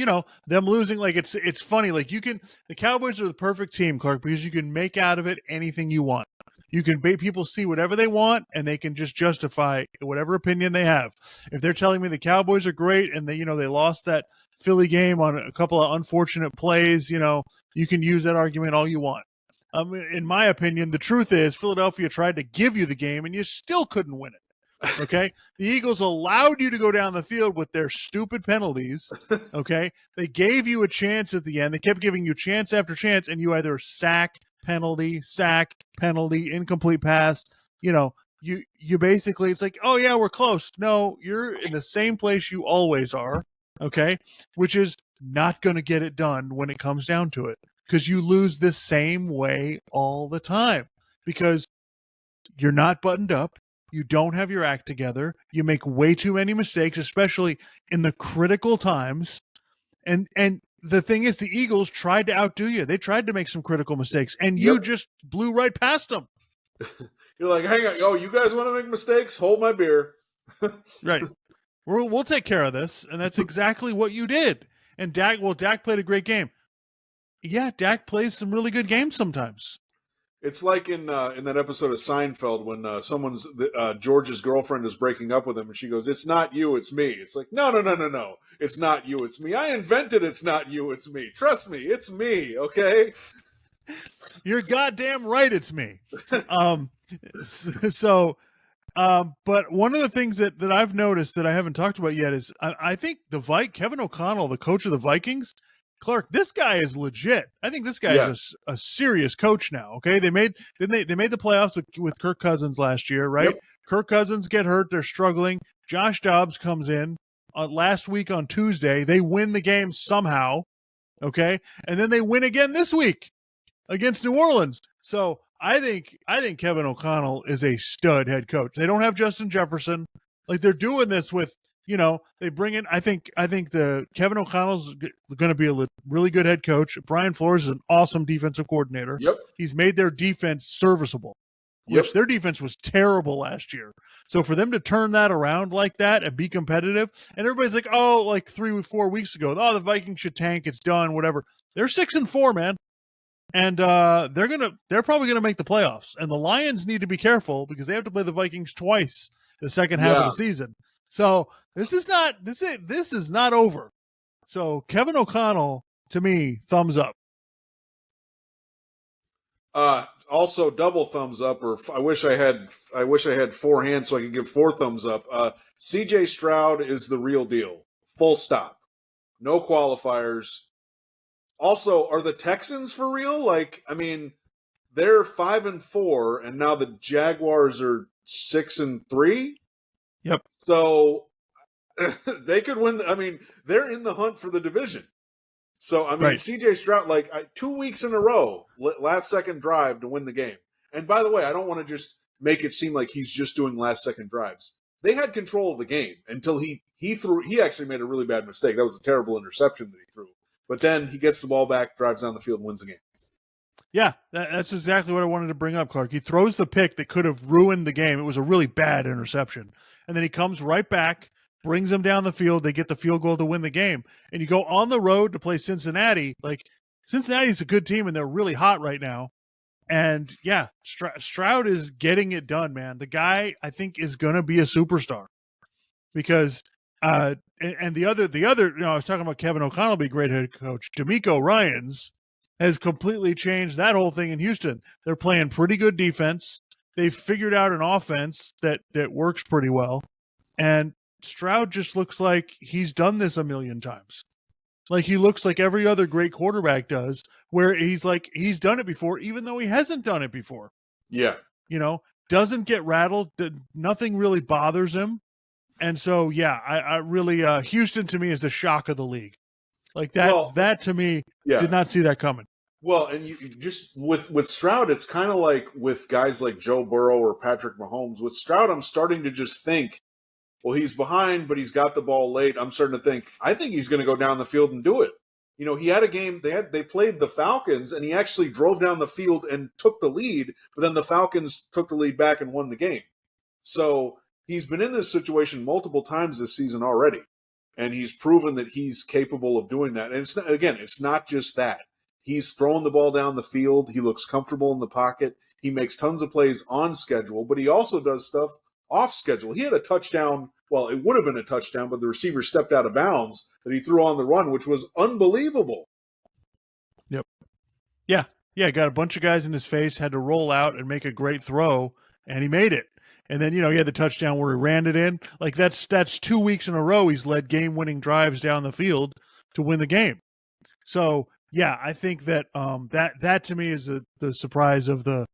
them losing, like it's funny. Like the Cowboys are the perfect team, Clark, because you can make out of it anything you want. You can make people see whatever they want, and they can just justify whatever opinion they have. If they're telling me the Cowboys are great and they lost that Philly game on a couple of unfortunate plays, you can use that argument all you want. In my opinion, the truth is Philadelphia tried to give you the game and you still couldn't win it. Okay? The Eagles allowed you to go down the field with their stupid penalties. Okay? They gave you a chance at the end. They kept giving you chance after chance, and you either sack, penalty, incomplete pass. You basically, it's like, oh yeah, we're close. No, you're in the same place you always are. Okay, which is not going to get it done when it comes down to it, because you lose the same way all the time because you're not buttoned up. You don't have your act together. You make way too many mistakes, especially in the critical times. And the thing is, the Eagles tried to outdo you. They tried to make some critical mistakes, and you just blew right past them. You're like, hang on. Oh, you guys want to make mistakes? Hold my beer. Right. We'll take care of this. And that's exactly what you did. And Dak played a great game. Yeah, Dak plays some really good games sometimes. It's like in that episode of Seinfeld when George's girlfriend is breaking up with him, and she goes, "It's not you, it's me." It's like, no, it's not you, it's me. I invented it's not you, it's me. Trust me, it's me. Okay. You're goddamn right, it's me. But one of the things that I've noticed that I haven't talked about yet is I think Kevin O'Connell, the coach of the Vikings, Clark, this guy is legit. I think this guy is a serious coach now. Okay, they made the playoffs with Kirk Cousins last year, right? Yep. Kirk Cousins get hurt, they're struggling. Josh Dobbs comes in last week on Tuesday. They win the game somehow, okay, and then they win again this week against New Orleans. So I think Kevin O'Connell is a stud head coach. They don't have Justin Jefferson. Like, they're doing this with, they bring in, I think the Kevin O'Connell's going to be a really good head coach. Brian Flores is an awesome defensive coordinator. Yep. He's made their defense serviceable, which their defense was terrible last year. So for them to turn that around like that and be competitive, and everybody's like, oh, like 3 or 4 weeks ago, oh, the Vikings should tank, it's done, whatever. They're 6-4, man. And they're probably gonna make the playoffs. And the Lions need to be careful because they have to play the Vikings twice the second half of the season. So this is not over. So Kevin O'Connell, to me, thumbs up. Also, double thumbs up, or I wish I had four hands so I could give four thumbs up. C.J. Stroud is the real deal. Full stop. No qualifiers. Also, are the Texans for real? Like, I mean, they're 5-4, and now the Jaguars are 6-3. Yep. So they could win. I mean, they're in the hunt for the division. So, I mean, Right. C.J. Stroud, 2 weeks in a row, last second drive to win the game. And by the way, I don't want to just make it seem like he's just doing last second drives. They had control of the game until he actually made a really bad mistake. That was a terrible interception that he threw. But then he gets the ball back, drives down the field, and wins the game. Yeah, that's exactly what I wanted to bring up, Clark. He throws the pick that could have ruined the game. It was a really bad interception. And then he comes right back, brings them down the field. They get the field goal to win the game. And you go on the road to play Cincinnati. Like, Cincinnati's a good team, and they're really hot right now. And, yeah, Stroud is getting it done, man. The guy, I think, is going to be a superstar. Because and the other, I was talking about Kevin O'Connell be a great head coach. D'Amico Ryans has completely changed that whole thing in Houston. They're playing pretty good defense. They've figured out an offense that works pretty well. And Stroud just looks like he's done this a million times. Like, he looks like every other great quarterback does, where he's done it before, even though he hasn't done it before. Yeah. Doesn't get rattled. Nothing really bothers him. And so, yeah, I really, Houston to me is the shock of the league. Like that to me, did not see that coming. Well, and you just with Stroud, it's kind of like with guys like Joe Burrow or Patrick Mahomes. With Stroud, I'm starting to just think, well, he's behind, but he's got the ball late. I'm starting to think, I think he's going to go down the field and do it. He had a game. They played the Falcons, and he actually drove down the field and took the lead. But then the Falcons took the lead back and won the game. So he's been in this situation multiple times this season already. And he's proven that he's capable of doing that. And it's not just that. He's throwing the ball down the field. He looks comfortable in the pocket. He makes tons of plays on schedule, but he also does stuff off schedule. He had a touchdown. Well, it would have been a touchdown, but the receiver stepped out of bounds that he threw on the run, which was unbelievable. Yep. Yeah. Yeah. Got a bunch of guys in his face, had to roll out and make a great throw, and he made it. And then, he had the touchdown where he ran it in. Like, that's 2 weeks in a row he's led game-winning drives down the field to win the game. So, yeah, I think that that to me is the surprise of the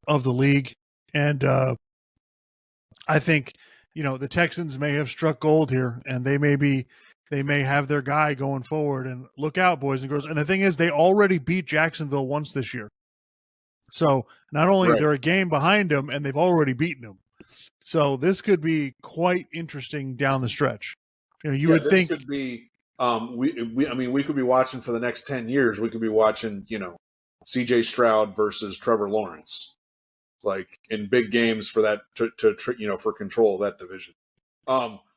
league. And I think, the Texans may have struck gold here, and they may have their guy going forward. And look out, boys and girls. And the thing is, they already beat Jacksonville once this year. So not only they're a game behind them, and they've already beaten them. So this could be quite interesting down the stretch. You would think this could be. We could be watching for the next 10 years. We could be watching, C.J. Stroud versus Trevor Lawrence, like in big games for that for control of that division.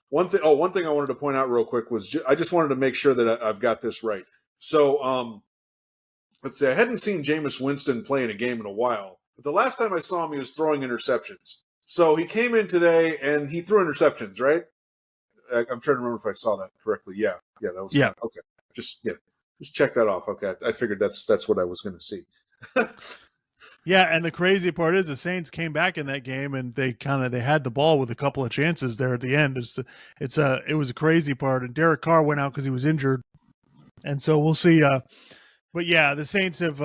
One thing I wanted to point out real quick was I just wanted to make sure that I've got this right. So let's see. I hadn't seen Jameis Winston play in a game in a while, but the last time I saw him, he was throwing interceptions. So he came in today and he threw interceptions, right? I'm trying to remember if I saw that correctly. Yeah, that was okay. Just check that off. Okay, I figured that's what I was going to see. Yeah, and the crazy part is the Saints came back in that game and they had the ball with a couple of chances there at the end. It was a crazy part. And Derek Carr went out because he was injured, and so we'll see. But yeah, the Saints have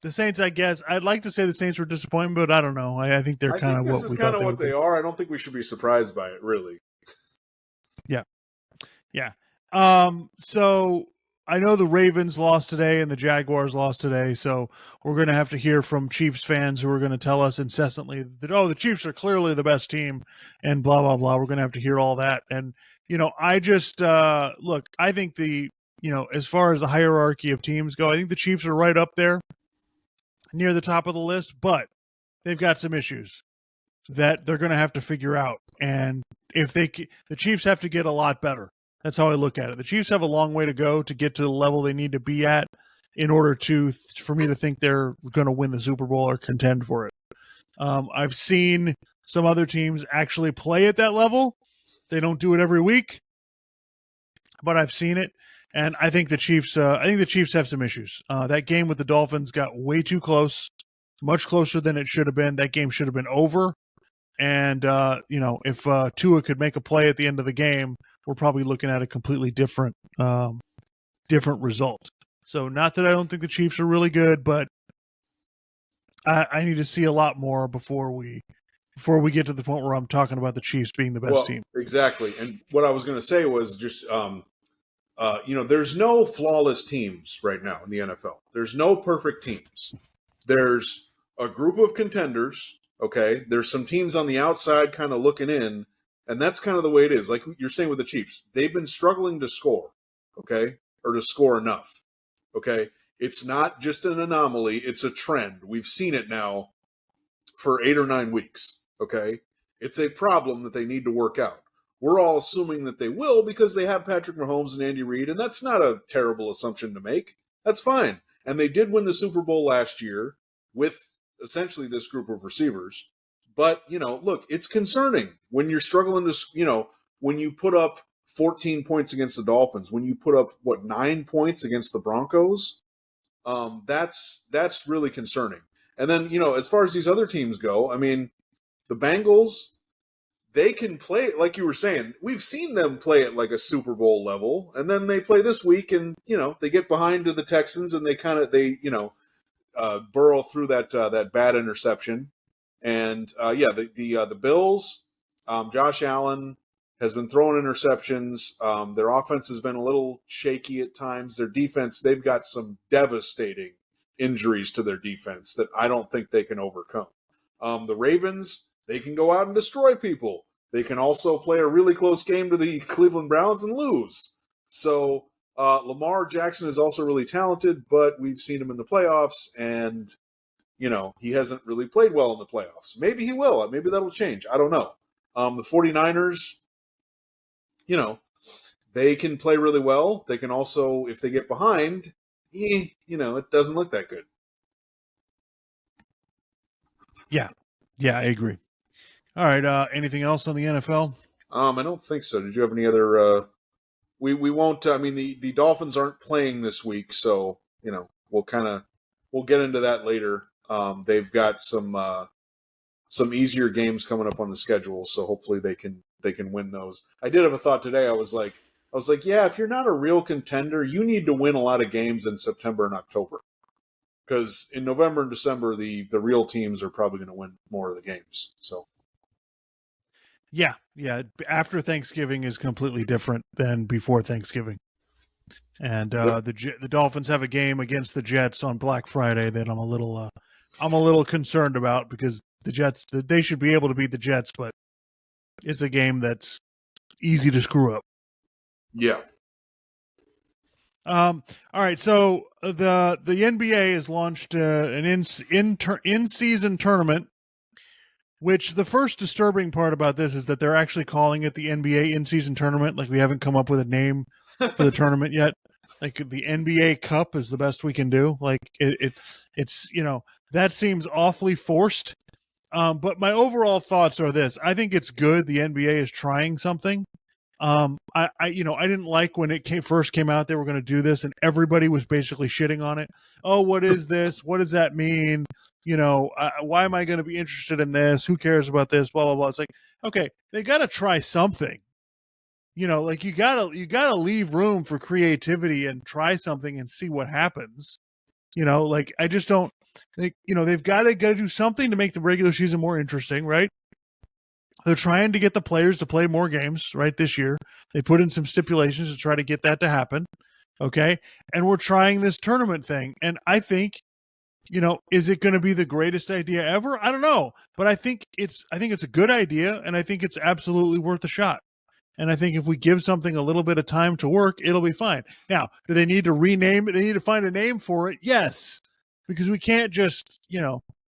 the Saints. I guess I'd like to say the Saints were disappointed, but I don't know. I think they're kind of what we thought. This is kind of what they are. I don't think we should be surprised by it, really. Yeah. So I know the Ravens lost today and the Jaguars lost today, so we're going to have to hear from Chiefs fans who are going to tell us incessantly that, the Chiefs are clearly the best team and blah, blah, blah. We're going to have to hear all that. And, I just, look, I think as far as the hierarchy of teams go, I think the Chiefs are right up there near the top of the list, but they've got some issues that they're going to have to figure out. And if the Chiefs have to get a lot better. That's how I look at it. The Chiefs have a long way to go to get to the level they need to be at in order for me to think they're going to win the Super Bowl or contend for it. I've seen some other teams actually play at that level, They don't do it every week, but I've seen it, and I think the Chiefs. I think the Chiefs have some issues. That game with the Dolphins got way too close, much closer than it should have been. That game should have been over. And if Tua could make a play at the end of the game, we're probably looking at a completely different result. So, not that I don't think the Chiefs are really good, but I need to see a lot more before we get to the point where I'm talking about the Chiefs being the best team. Exactly. And what I was going to say was just, there's no flawless teams right now in the NFL. There's no perfect teams. There's a group of contenders. Okay. There's some teams on the outside kind of looking in. And that's kind of the way it is. Like you're saying with the Chiefs, they've been struggling to score. Okay. Or to score enough. Okay. It's not just an anomaly. It's a trend. We've seen it now for 8 or 9 weeks. Okay. It's a problem that they need to work out. We're all assuming that they will because they have Patrick Mahomes and Andy Reid, and that's not a terrible assumption to make. That's fine. And they did win the Super Bowl last year with essentially this group of receivers. But, look, it's concerning when you're struggling to, when you put up 14 points against the Dolphins, when you put up, 9 points against the Broncos, that's really concerning. And then, as far as these other teams go, I mean, the Bengals, they can play, like you were saying, we've seen them play at like a Super Bowl level, and then they play this week and, they get behind to the Texans and they burrow through that bad interception. And, the Bills, Josh Allen has been throwing interceptions. Their offense has been a little shaky at times. Their defense, they've got some devastating injuries to their defense that I don't think they can overcome. The Ravens, they can go out and destroy people. They can also play a really close game to the Cleveland Browns and lose. So Lamar Jackson is also really talented, but we've seen him in the playoffs, and he hasn't really played well in the playoffs. Maybe he will. Maybe that'll change. I don't know. The 49ers, they can play really well. They can also, if they get behind, it doesn't look that good. Yeah, I agree. All right. Anything else on the NFL? I don't think so. Did you have any other? We won't. I mean, the Dolphins aren't playing this week, so we'll get into that later. They've got some easier games coming up on the schedule, so hopefully they can win those. I did have a thought today. I was like, yeah, if you're not a real contender, you need to win a lot of games in September and October. Because in November and December, the real teams are probably going to win more of the games. So, yeah. After Thanksgiving is completely different than before Thanksgiving, and the Dolphins have a game against the Jets on Black Friday that I'm a little concerned about because the Jets, they should be able to beat the Jets, but it's a game that's easy to screw up. Yeah. All right. So the NBA has launched an in-season tournament, which the first disturbing part about this is that they're actually calling it the NBA in-season tournament. Like we haven't come up with a name for the tournament yet. Like the NBA Cup is the best we can do. Like it's that seems awfully forced. But my overall thoughts are this: I think it's good the NBA is trying something. I didn't like when it first came out they were going to do this and everybody was basically shitting on it. Oh, what is this? What does that mean? Why am I going to be interested in this? Who cares about this? Blah, blah, blah. It's like, okay, they got to try something. Like you gotta leave room for creativity and try something and see what happens. Like I just don't think, they've got to do something to make the regular season more interesting, right? They're trying to get the players to play more games, right, this year. They put in some stipulations to try to get that to happen, okay? And we're trying this tournament thing. And I think, is it going to be the greatest idea ever? I don't know. But I think it's a good idea, and I think it's absolutely worth a shot. And I think if we give something a little bit of time to work, it'll be fine. Now, do they need to rename it? They need to find a name for it? Yes. Because we can't just,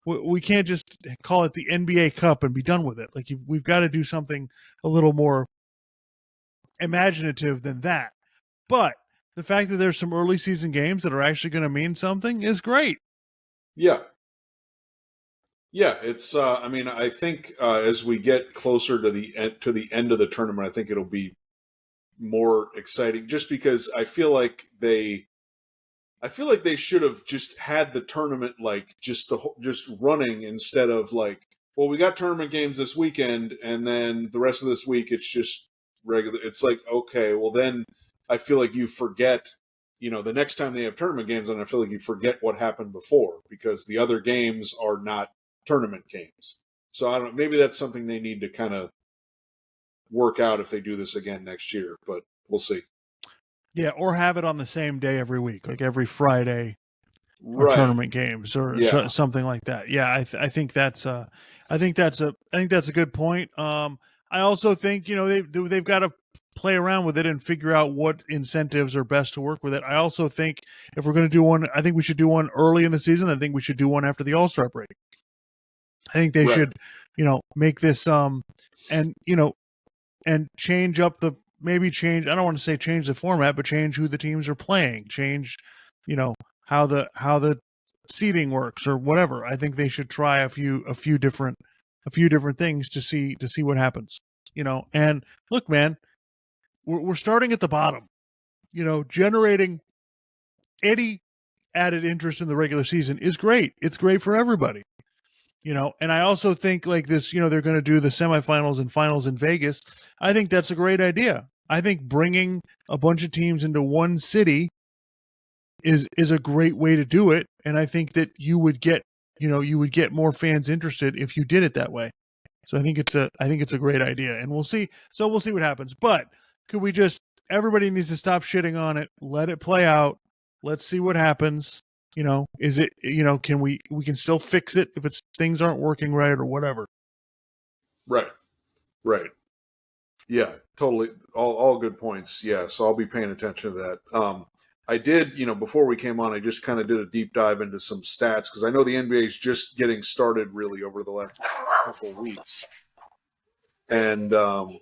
we can't just call it the NBA Cup and be done with it. Like we've got to do something a little more imaginative than that. But the fact that there's some early season games that are actually going to mean something is great. Yeah. Yeah, it's. I mean, I think as we get closer to the end of the tournament, I think it'll be more exciting. Just because I feel like they should have just had the tournament like just running instead of like, well, we got tournament games this weekend, and then the rest of this week it's just regular. It's like, okay, well then I feel like you forget. The next time they have tournament games, and I feel like you forget what happened before because the other games are not tournament games. So I don't. Maybe that's something they need to kind of work out if they do this again next year, but we'll see. Yeah, or have it on the same day every week, like every Friday or Right. tournament games or Yeah. something like that. Yeah, I think that's I think that's a good point. I also think they've got to play around with it and figure out what incentives are best to work with it. I also think if we're going to do one, I think we should do one early in the season. I think we should do one after the All Star break. I think they Right. should, make this and and change up the maybe change. I don't want to say change the format, but change who the teams are playing. Change, you know, how the seating works or whatever. I think they should try a few different things to see what happens. And look, man, we're starting at the bottom. Generating any added interest in the regular season is great. It's great for everybody. And I also think like this, they're going to do the semifinals and finals in Vegas. I think that's a great idea. I think bringing a bunch of teams into one city is a great way to do it, and I think that you would get more fans interested if you did it that way. So I think it's a great idea, and we'll see. So we'll see what happens. But could we just everybody needs to stop shitting on it, let it play out. Let's see what happens. Is it can we can still fix it if it's things aren't working right or whatever. Right. Right. Yeah, totally. All good points. Yeah, so I'll be paying attention to that. I did, before we came on, I just kind of did a deep dive into some stats because I know the NBA is just getting started really over the last couple of weeks, and um,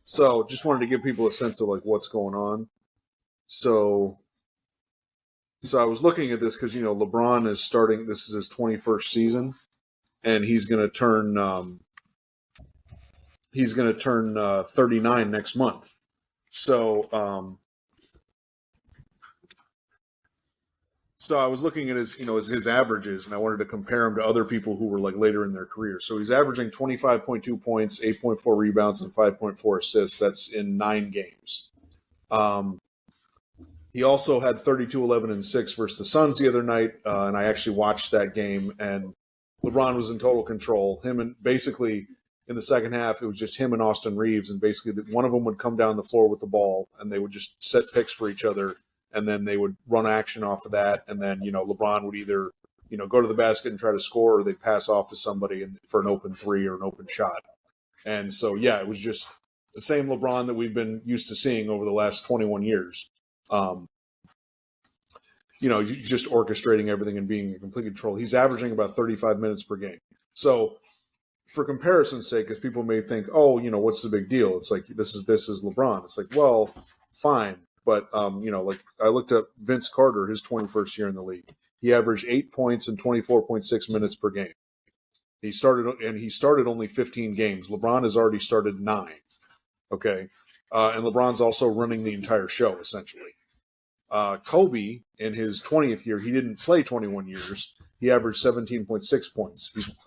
so just wanted to give people a sense of like what's going on. So, so I was looking at this because LeBron is starting. This is his 21st season, and he's going to turn 39 next month. So, so I was looking at his averages, and I wanted to compare him to other people who were like later in their career. So he's averaging 25.2 points, 8.4 rebounds, and 5.4 assists. That's in 9 games. Um, he also had 32, 11, and 6 versus the Suns the other night, and I actually watched that game. And LeBron was in total control. Him and basically in the second half, it was just him and Austin Reeves, and basically one of them would come down the floor with the ball, and they would just set picks for each other, and then they would run action off of that, and then LeBron would either go to the basket and try to score, or they'd pass off to somebody for an open three or an open shot. And so yeah, it was just the same LeBron that we've been used to seeing over the last 21 years. Um, just orchestrating everything and being in complete control. He's averaging about 35 minutes per game. So for comparison's sake, because people may think, oh, what's the big deal? It's like this is LeBron. It's like, well, fine, but like I looked up Vince Carter, his 21st year in the league. He averaged 8 points and 24.6 minutes per game. He started only 15 games. LeBron has already started 9. Okay, and LeBron's also running the entire show essentially. Kobe, in his 20th year, he didn't play 21 years. He averaged 17.6 points.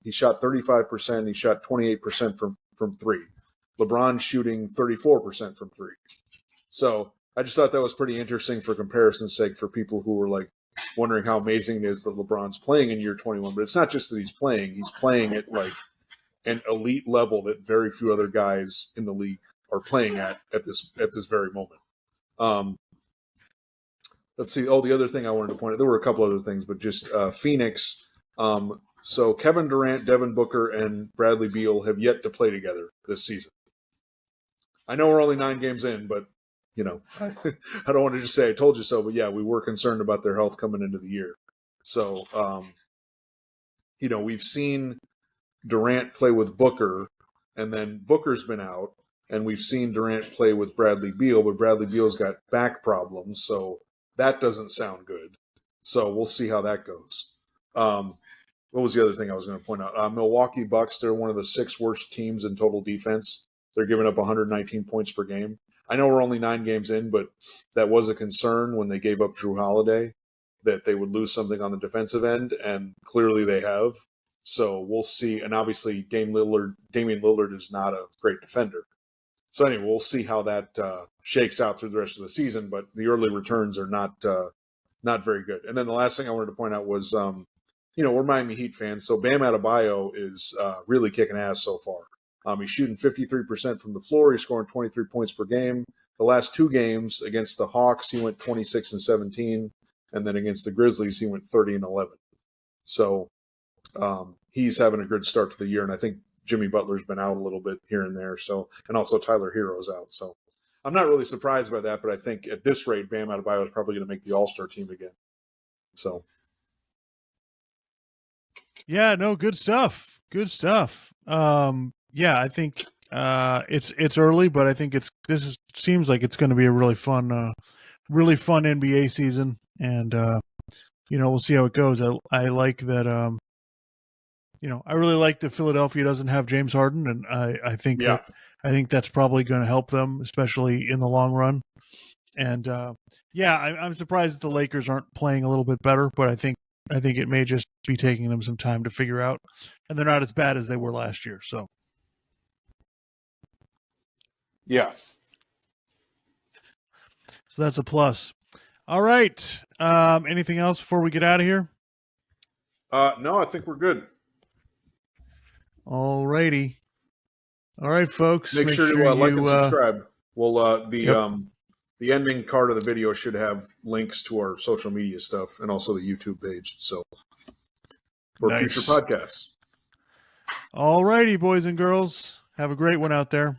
He shot 35%. He shot 28% from three. LeBron shooting 34% from three. So I just thought that was pretty interesting for comparison's sake for people who were like wondering how amazing it is that LeBron's playing in year 21. But it's not just that he's playing at like an elite level that very few other guys in the league are playing at this very moment. Let's see. Oh, the other thing I wanted to point out, there were a couple other things, but just Phoenix. So Kevin Durant, Devin Booker, and Bradley Beal have yet to play together this season. I know we're only 9 games in, but I don't want to just say I told you so. But yeah, we were concerned about their health coming into the year. So we've seen Durant play with Booker, and then Booker's been out, and we've seen Durant play with Bradley Beal, but Bradley Beal's got back problems, so That doesn't sound good. So we'll see how that goes. What was the other thing I was going to point out? Milwaukee Bucks, they're one of the 6 worst teams in total defense. They're giving up 119 points per game. I know we're only 9 games in, but that was a concern when they gave up Drew Holiday, that they would lose something on the defensive end, and clearly they have. So we'll see. And obviously, Damian Lillard is not a great defender. So anyway, we'll see how that shakes out through the rest of the season. But the early returns are not very good. And then the last thing I wanted to point out was, we're Miami Heat fans, so Bam Adebayo is really kicking ass so far. He's shooting 53% from the floor. He's scoring 23 points per game. The last 2 games against the Hawks, he went 26 and 17, and then against the Grizzlies, he went 30 and 11. So he's having a good start to the year, and I think Jimmy Butler's been out a little bit here and there. So, and also Tyler Hero's out. So I'm not really surprised by that, but I think at this rate, Bam Adebayo is probably going to make the All-Star team again. So. Yeah, no, good stuff. Good stuff. Yeah, I think it's early, but I think seems like it's going to be a really fun NBA season, and we'll see how it goes. I like that. I really like that Philadelphia doesn't have James Harden, and I think that's probably going to help them, especially in the long run. And I'm surprised that the Lakers aren't playing a little bit better, but I think it may just be taking them some time to figure out, and they're not as bad as they were last year. So, yeah. So that's a plus. All right. Anything else before we get out of here? No, I think we're good. All righty. All right, folks. Make sure to like and subscribe. Well, the ending card of the video should have links to our social media stuff and also the YouTube page. So for future podcasts. All righty, boys and girls. Have a great one out there.